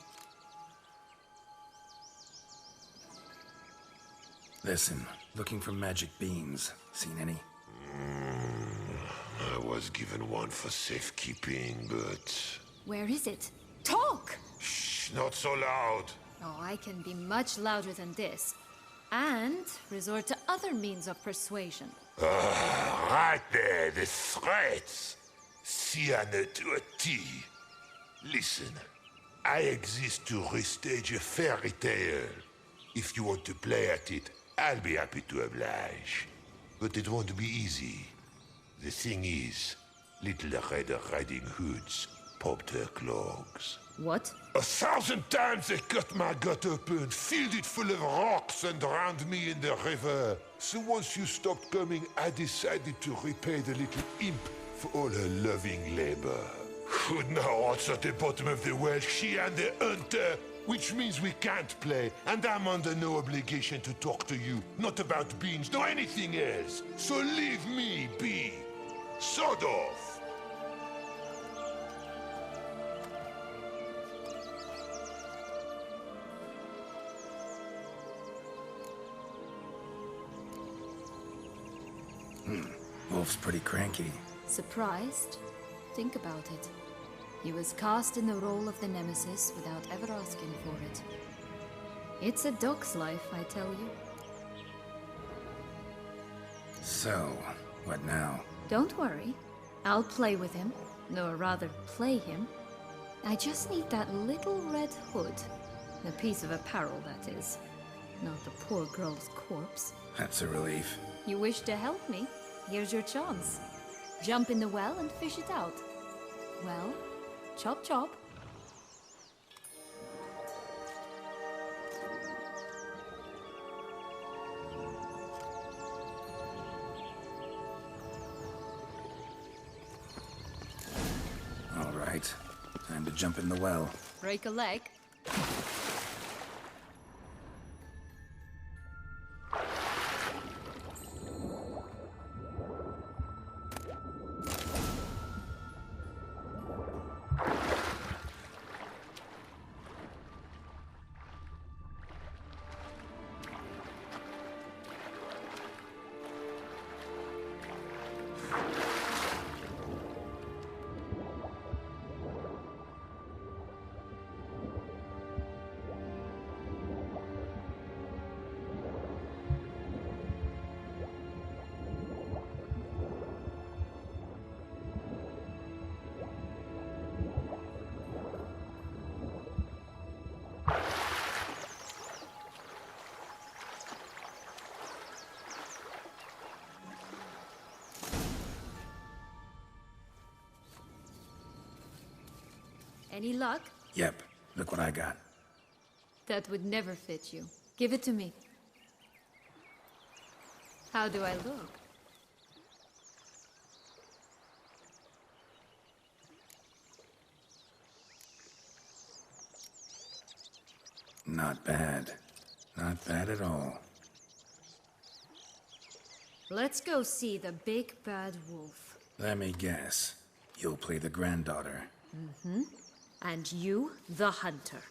Listen, looking for magic beans. Seen any? I was given one for safekeeping, but... Where is it? Talk! Shh, not so loud. Oh, I can be much louder than this. And resort to other means of persuasion. Right there, the threats. Sienna to a T. Listen, I exist to restage a fairy tale. If you want to play at it, I'll be happy to oblige. But it won't be easy. The thing is, Little Red Riding Hoods popped her clogs. What? 1,000 times they cut my gut open, filled it full of rocks and drowned me in the river. So once you stopped coming, I decided to repay the little imp for all her loving labor. Who now what's at the bottom of the well, she and the hunter, which means we can't play, and I'm under no obligation to talk to you, not about beans, nor anything else. So leave me be. Sod off. Wolf's pretty cranky. Surprised? Think about it. He was cast in the role of the Nemesis without ever asking for it. It's a dog's life, I tell you. So, what now? Don't worry. I'll play with him. Or rather, play him. I just need that little red hood. A piece of apparel, that is. Not the poor girl's corpse. That's a relief. You wish to help me? Here's your chance. Jump in the well and fish it out. Well, chop chop. All right. Time to jump in the well. Break a leg. Any luck? Yep. Look what I got. That would never fit you. Give it to me. How do I look? Not bad. Not bad at all. Let's go see the big bad wolf. Let me guess. You'll play the granddaughter. Mm-hmm. And you, the hunter.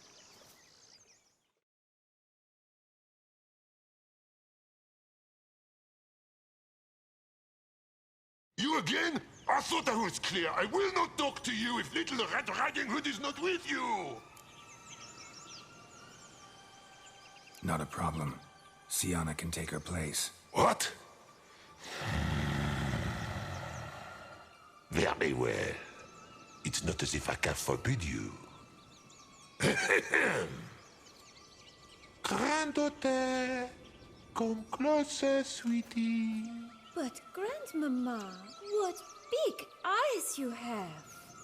You again? I thought I was clear. I will not talk to you if Little Red Riding Hood is not with you. Not a problem. Sienna can take her place. What? Very well. It's not as if I can forbid you. Granddaughter, Come closer, sweetie. But, Grandmama, what big eyes you have!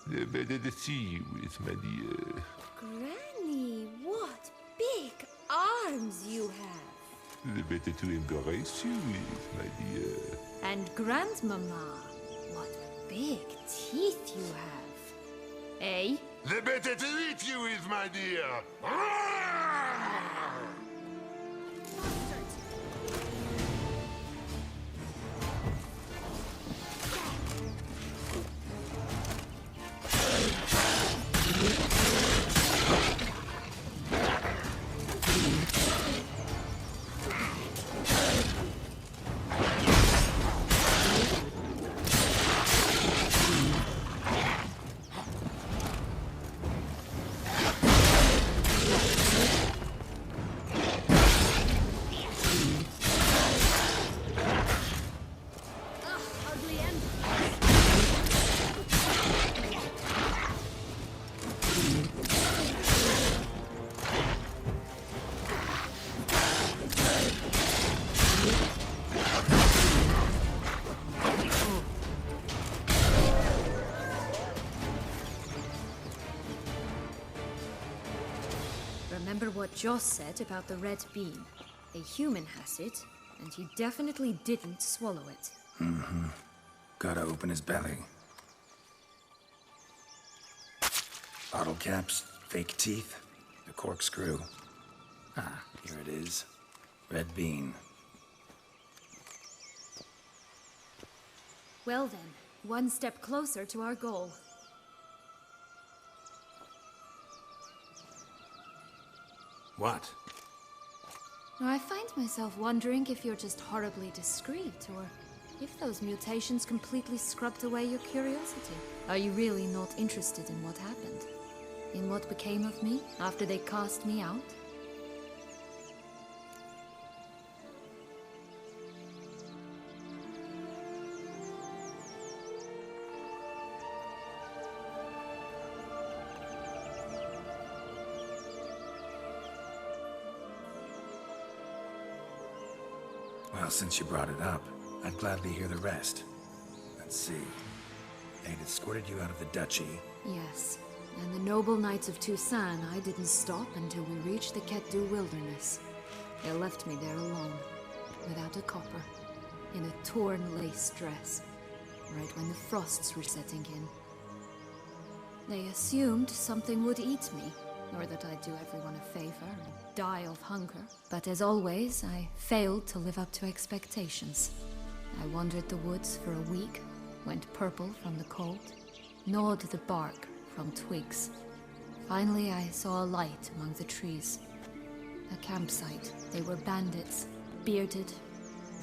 The better to see you with, my dear. Granny, what big arms you have! The better to embrace you with, my dear. And Grandmama, what big teeth you have! Eh? The better to eat you with, my dear. Remember what Joss said about the red bean? A human has it, and he definitely didn't swallow it. Gotta open his belly. Bottle caps, fake teeth, a corkscrew. Ah, here it is. Red bean. Well then, one step closer to our goal. What? I find myself wondering if you're just horribly discreet, or if those mutations completely scrubbed away your curiosity. Are you really not interested in what happened? In what became of me after they cast me out? Well, since you brought it up, I'd gladly hear the rest. Let's see. They'd escorted you out of the duchy. Yes, and the noble knights of Toussaint, I didn't stop until we reached the Ketdu wilderness. They left me there alone, without a copper, in a torn lace dress, right when the frosts were setting in. They assumed something would eat me, or that I'd do everyone a favor and die of hunger. But as always, I failed to live up to expectations. I wandered the woods for a week, went purple from the cold, gnawed the bark from twigs. Finally, I saw a light among the trees. A campsite. They were bandits, bearded,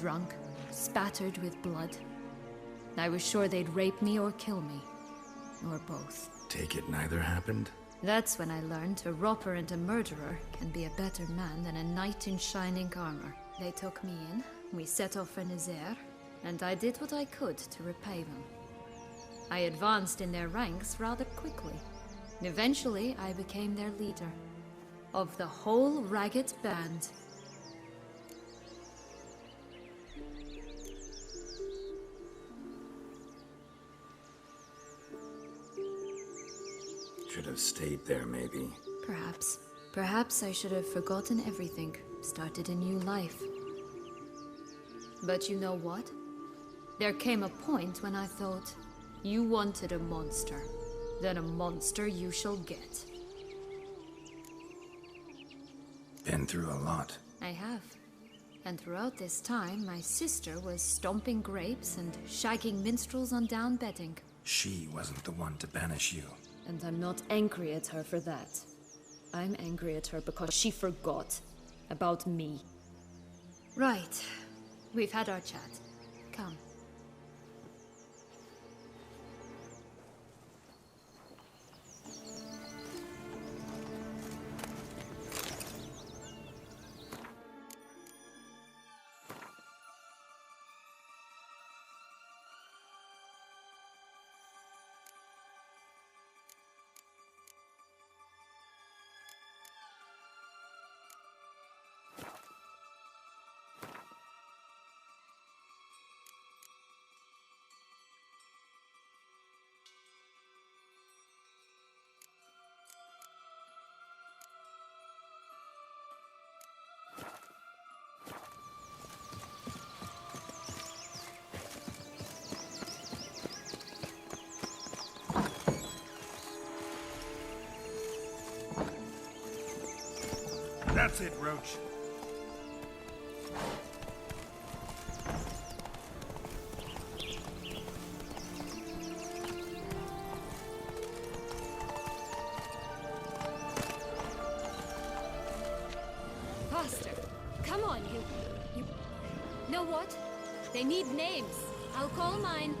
drunk, spattered with blood. I was sure they'd rape me or kill me, or both. Take it neither happened? That's when I learned a robber and a murderer can be a better man than a knight in shining armor. They took me in, we set off for Nazaire, and I did what I could to repay them. I advanced in their ranks rather quickly. Eventually, I became their leader. Of the whole ragged band. Should have stayed there, maybe. Perhaps. Perhaps I should have forgotten everything, started a new life. But you know what? There came a point when I thought, you wanted a monster. Then a monster you shall get. Been through a lot. I have. And throughout this time, my sister was stomping grapes and shagging minstrels on down bedding. She wasn't the one to banish you. And I'm not angry at her for that. I'm angry at her because she forgot about me. Right. We've had our chat. Come. That's it, Roach. Faster. Come on, you... Know what? They need names. I'll call mine...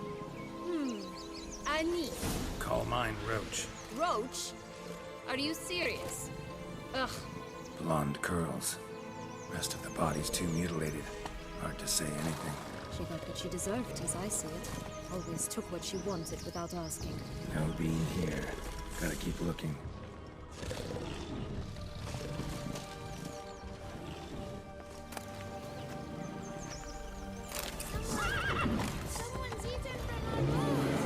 Annie. Call mine Roach. Roach? Are you serious? Ugh. Blonde curls. Rest of the body's too mutilated. Hard to say anything. She got what she deserved, as I see it. Always took what she wanted without asking. No being here. Gotta keep looking. Someone's eaten from our boat.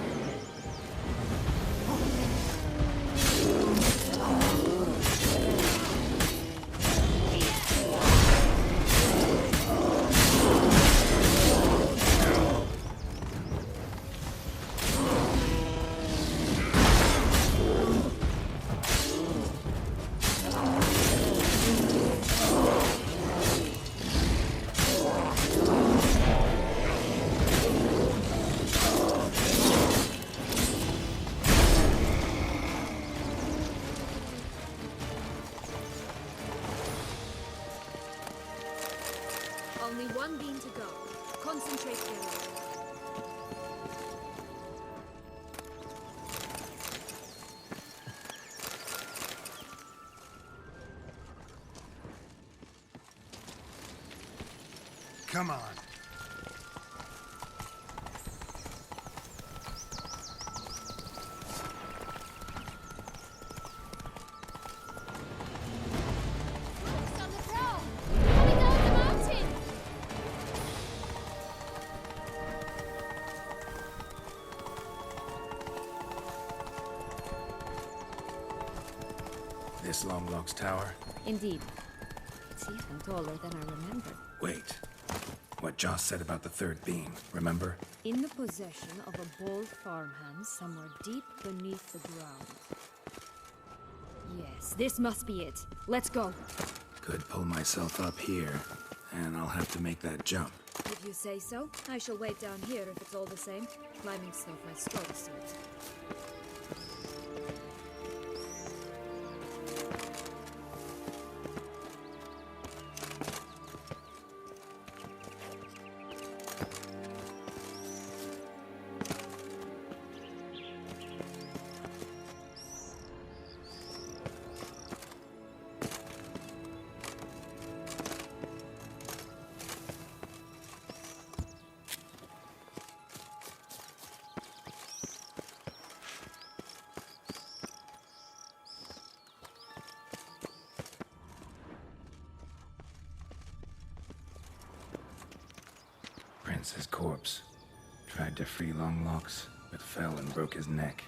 Only one bean to go. Concentrate, Geralt. Come on. It's on the prow. Coming down the mountain. This Longlock's tower? Indeed. It's even taller than I remember. Wait. What Joss said about the third beam, remember? In the possession of a bold farmhand somewhere deep beneath the ground. Yes, this must be it. Let's go. Could pull myself up here, and I'll have to make that jump. If you say so, I shall wait down here if it's all the same. Climbing's not my strong suit. Prince's corpse. Tried to free Longlocks, but fell and broke his neck.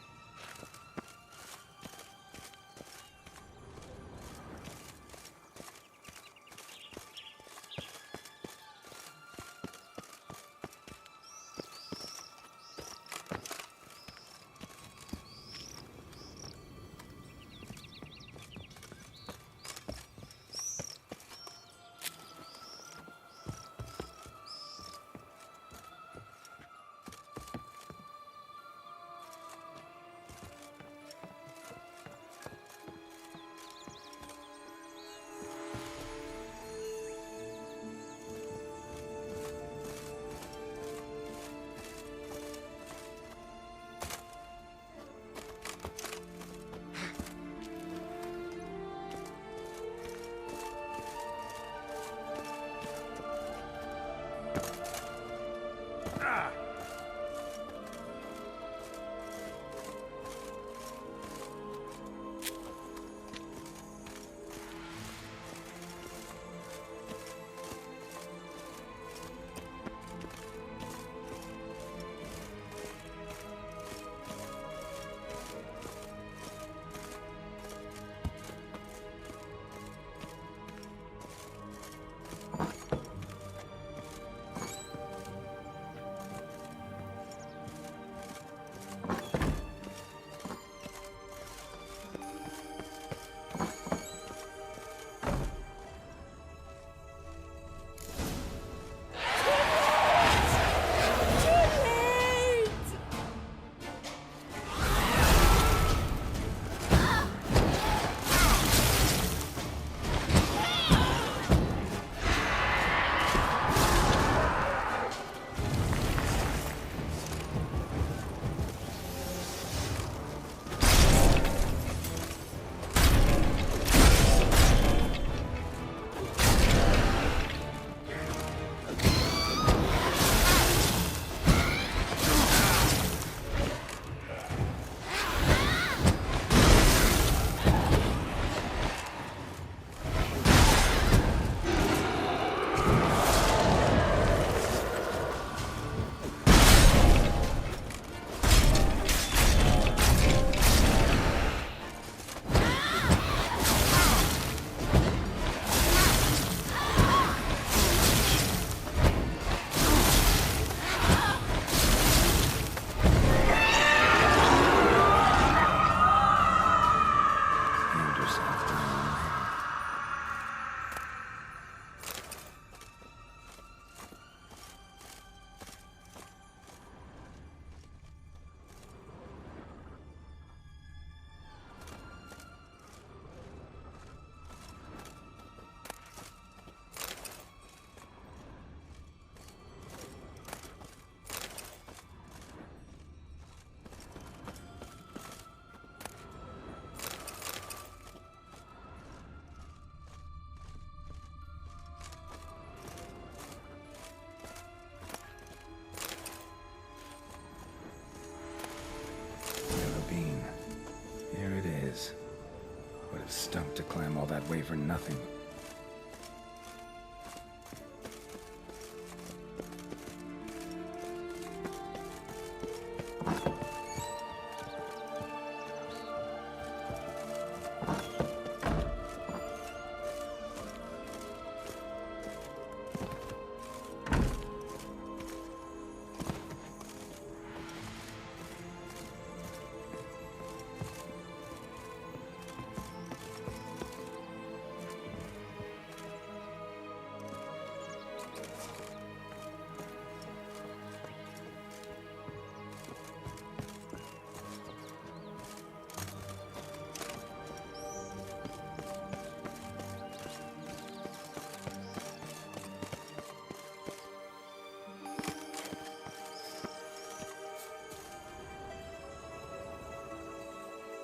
is. Would have stunk to climb all that way for nothing.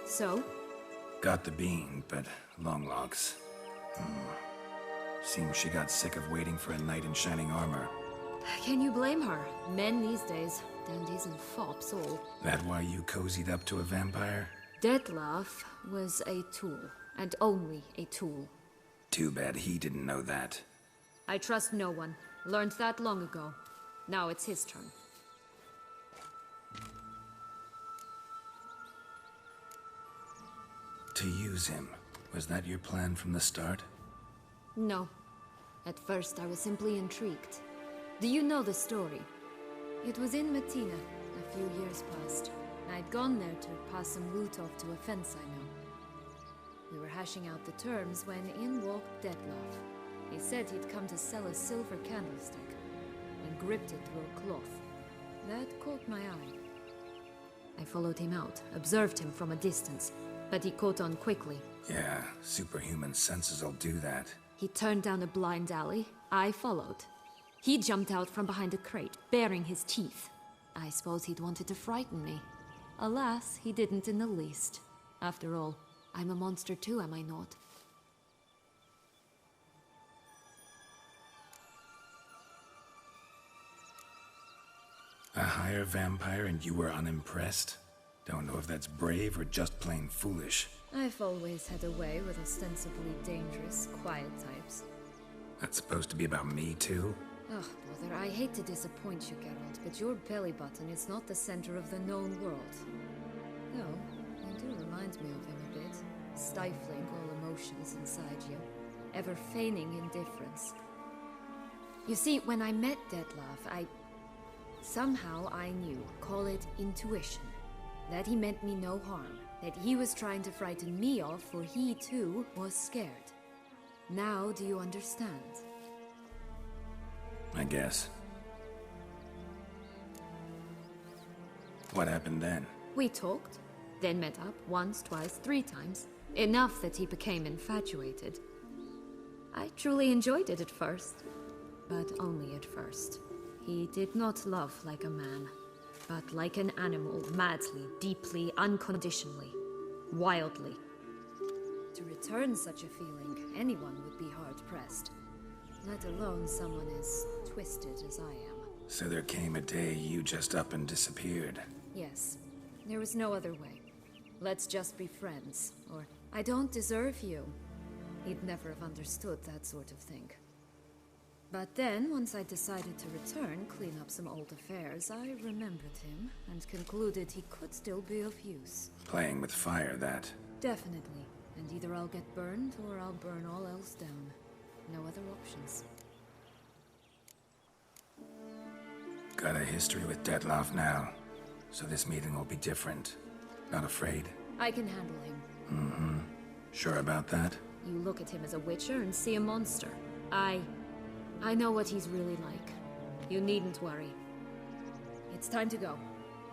So? Got the bean, but long locks. Seems she got sick of waiting for a knight in shining armor. Can you blame her? Men these days, dandies and fops all. That why you cozied up to a vampire? Detlef was a tool, and only a tool. Too bad he didn't know that. I trust no one. Learned that long ago. Now it's his turn. To use him. Was that your plan from the start? No. At first I was simply intrigued. Do you know the story? It was in Matina, a few years past. I'd gone there to pass some loot off to a fence I know. We were hashing out the terms when in walked Detlef. He said he'd come to sell a silver candlestick, and gripped it through a cloth. That caught my eye. I followed him out, observed him from a distance, but he caught on quickly. Yeah, superhuman senses will do that. He turned down a blind alley. I followed. He jumped out from behind a crate, baring his teeth. I suppose he'd wanted to frighten me. Alas, he didn't in the least. After all, I'm a monster too, am I not? A higher vampire and you were unimpressed? Don't know if that's brave or just plain foolish. I've always had a way with ostensibly dangerous, quiet types. That's supposed to be about me too? Ugh, brother, I hate to disappoint you, Geralt, but your belly button is not the center of the known world. Though, you do remind me of him a bit. Stifling all emotions inside you. Ever feigning indifference. You see, when I met Detlef, somehow I knew, call it intuition, that he meant me no harm. That he was trying to frighten me off, for he too was scared. Now do you understand? I guess. What happened then? We talked, then met up once, twice, 3 times. Enough that he became infatuated. I truly enjoyed it at first, but only at first. He did not love like a man, but like an animal, madly, deeply, unconditionally, wildly. To return such a feeling, anyone would be hard-pressed. Let alone someone as twisted as I am. So there came a day you just up and disappeared. Yes. There was no other way. Let's just be friends, or I don't deserve you. He'd never have understood that sort of thing. But then, once I decided to return, clean up some old affairs, I remembered him and concluded he could still be of use. Playing with fire, that. Definitely. And either I'll get burned, or I'll burn all else down. No other options. Got a history with Detlef now, so this meeting will be different. Not afraid? I can handle him. Mm-hmm. Sure about that? You look at him as a witcher and see a monster. I know what he's really like. You needn't worry. It's time to go.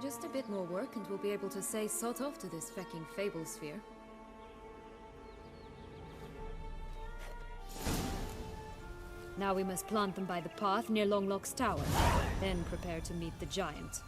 Just a bit more work and we'll be able to say sort off to this fecking fable sphere. Now we must plant them by the path near Longlock's tower, then prepare to meet the giant.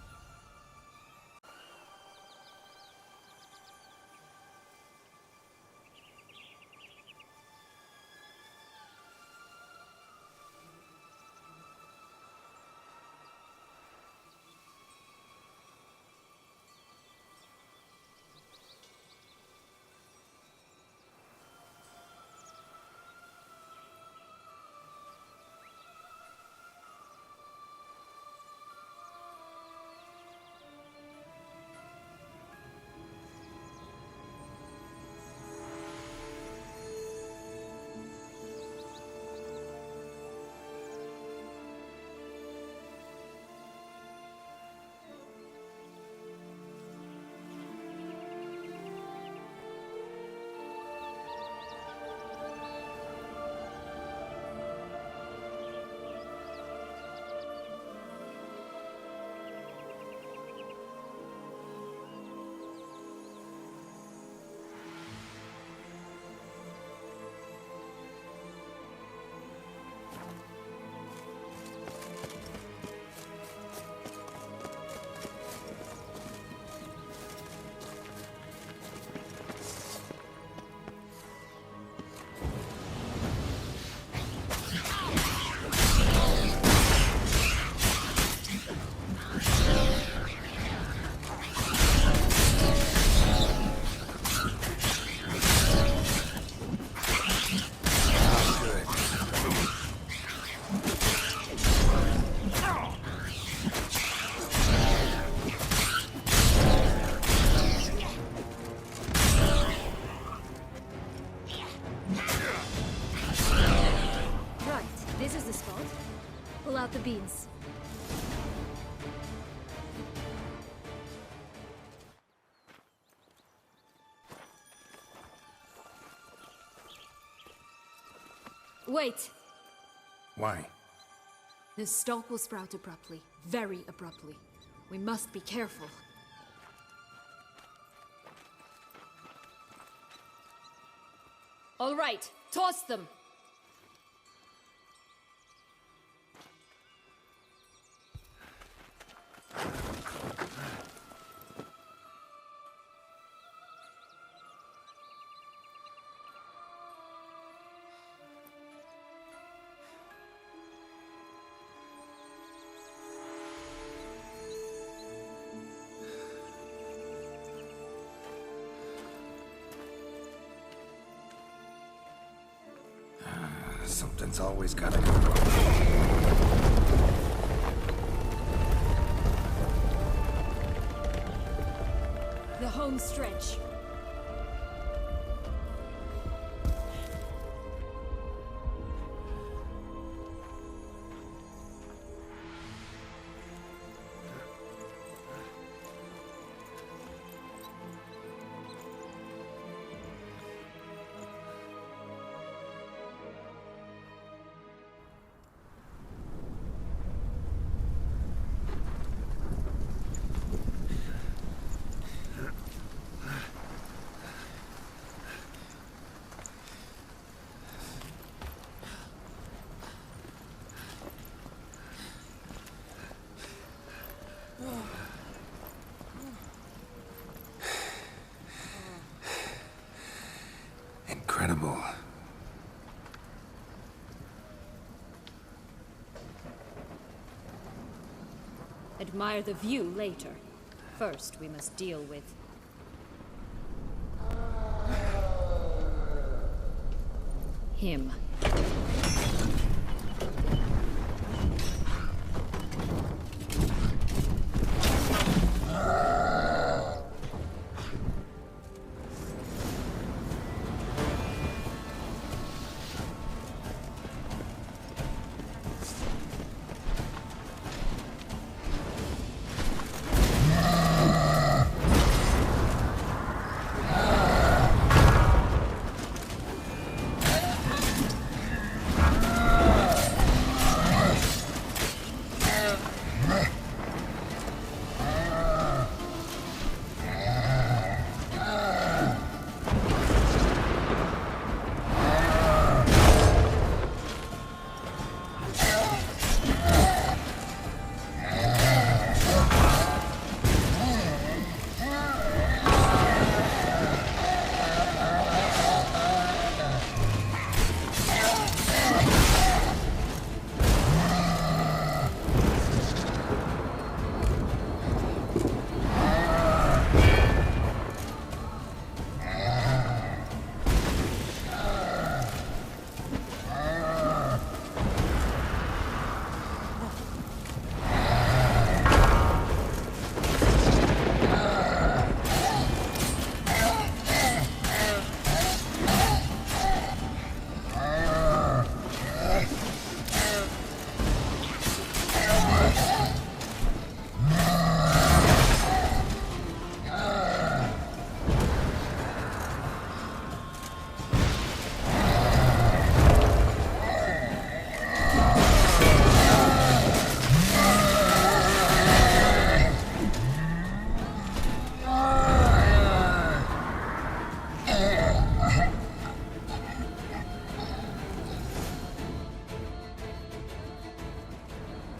beans. Wait! Why? This stalk will sprout abruptly. Very abruptly. We must be careful. All right, toss them! Something's always gotta go wrong. The home stretch. Incredible. Admire the view later. First, we must deal with... him.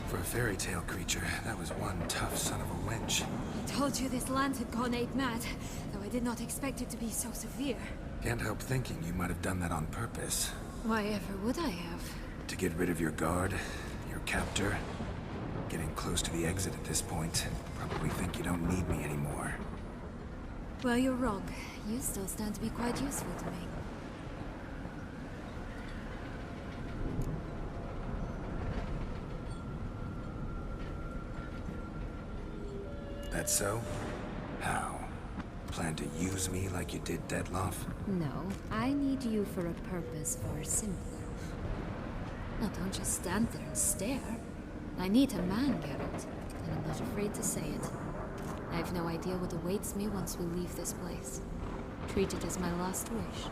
For a fairy tale creature, that was one tough son of a wench. I told you this land had gone ape mad, though I did not expect it to be so severe. Can't help thinking you might have done that on purpose. Why ever would I have? To get rid of your guard, your captor. Getting close to the exit at this point. Probably think you don't need me anymore. Well, you're wrong. You still stand to be quite useful to me. That so? How? Plan to use me like you did Detloff? No, I need you for a purpose far simpler. Now don't just stand there and stare. I need a man, Geralt, and I'm not afraid to say it. I have no idea what awaits me once we leave this place. Treat it as my last wish.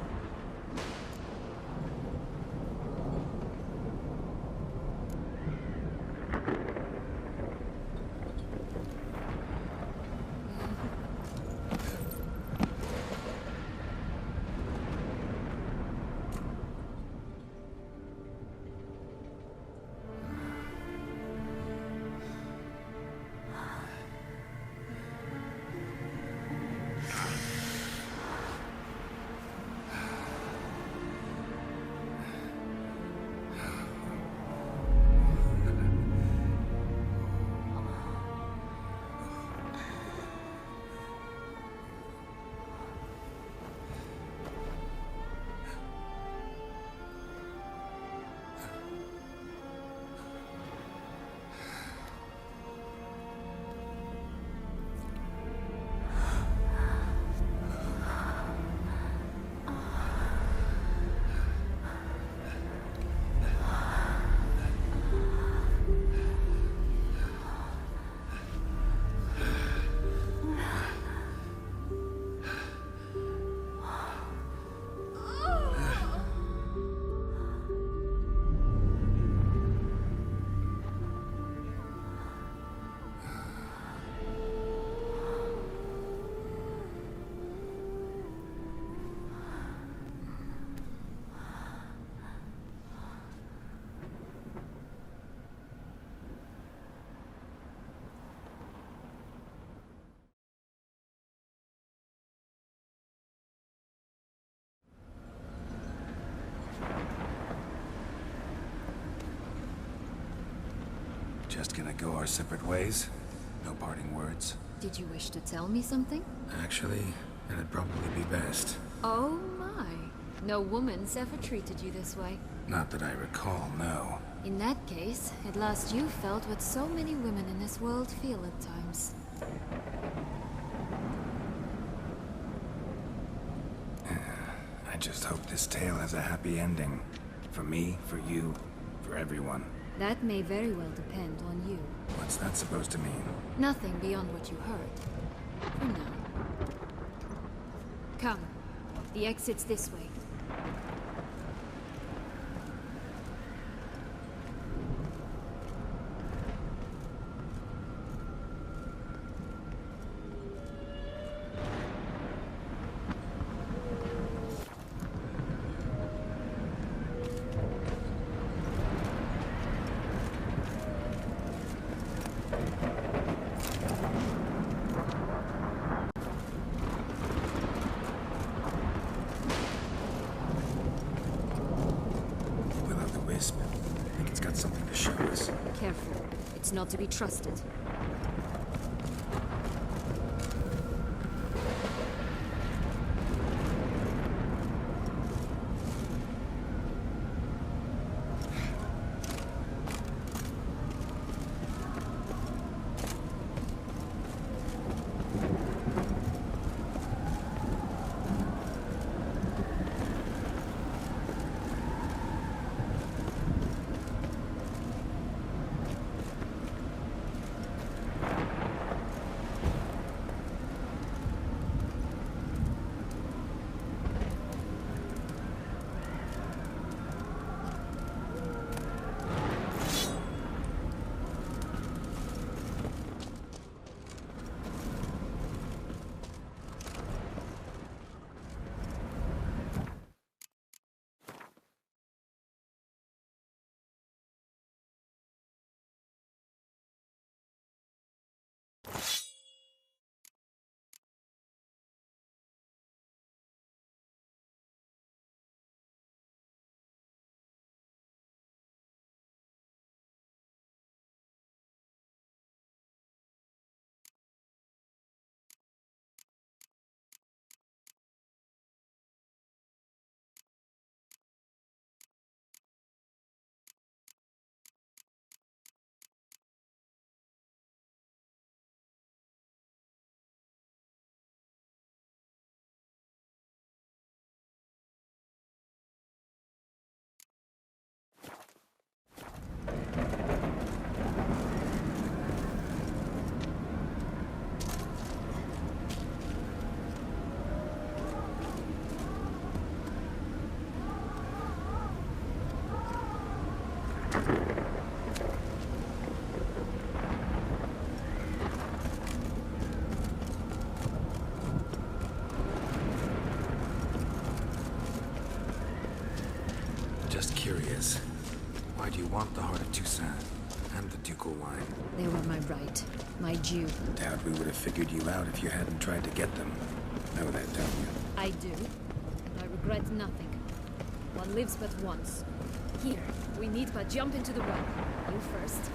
Just gonna go our separate ways? No parting words? Did you wish to tell me something? Actually, it'd probably be best. Oh my. No woman's ever treated you this way. Not that I recall, no. In that case, at last you felt what so many women in this world feel at times. I just hope this tale has a happy ending. For me, for you, for everyone. That may very well depend on you. What's that supposed to mean? Nothing beyond what you heard. For now. Come. The exit's this way. I think it's got something to show us. Careful. It's not to be trusted. Just curious. Why do you want the Heart of Toussaint and the ducal wine? They were my right, my due. Doubt we would have figured you out if you hadn't tried to get them. Know that, don't you? I do. And I regret nothing. One lives but once. Here, we need but jump into the well. You first.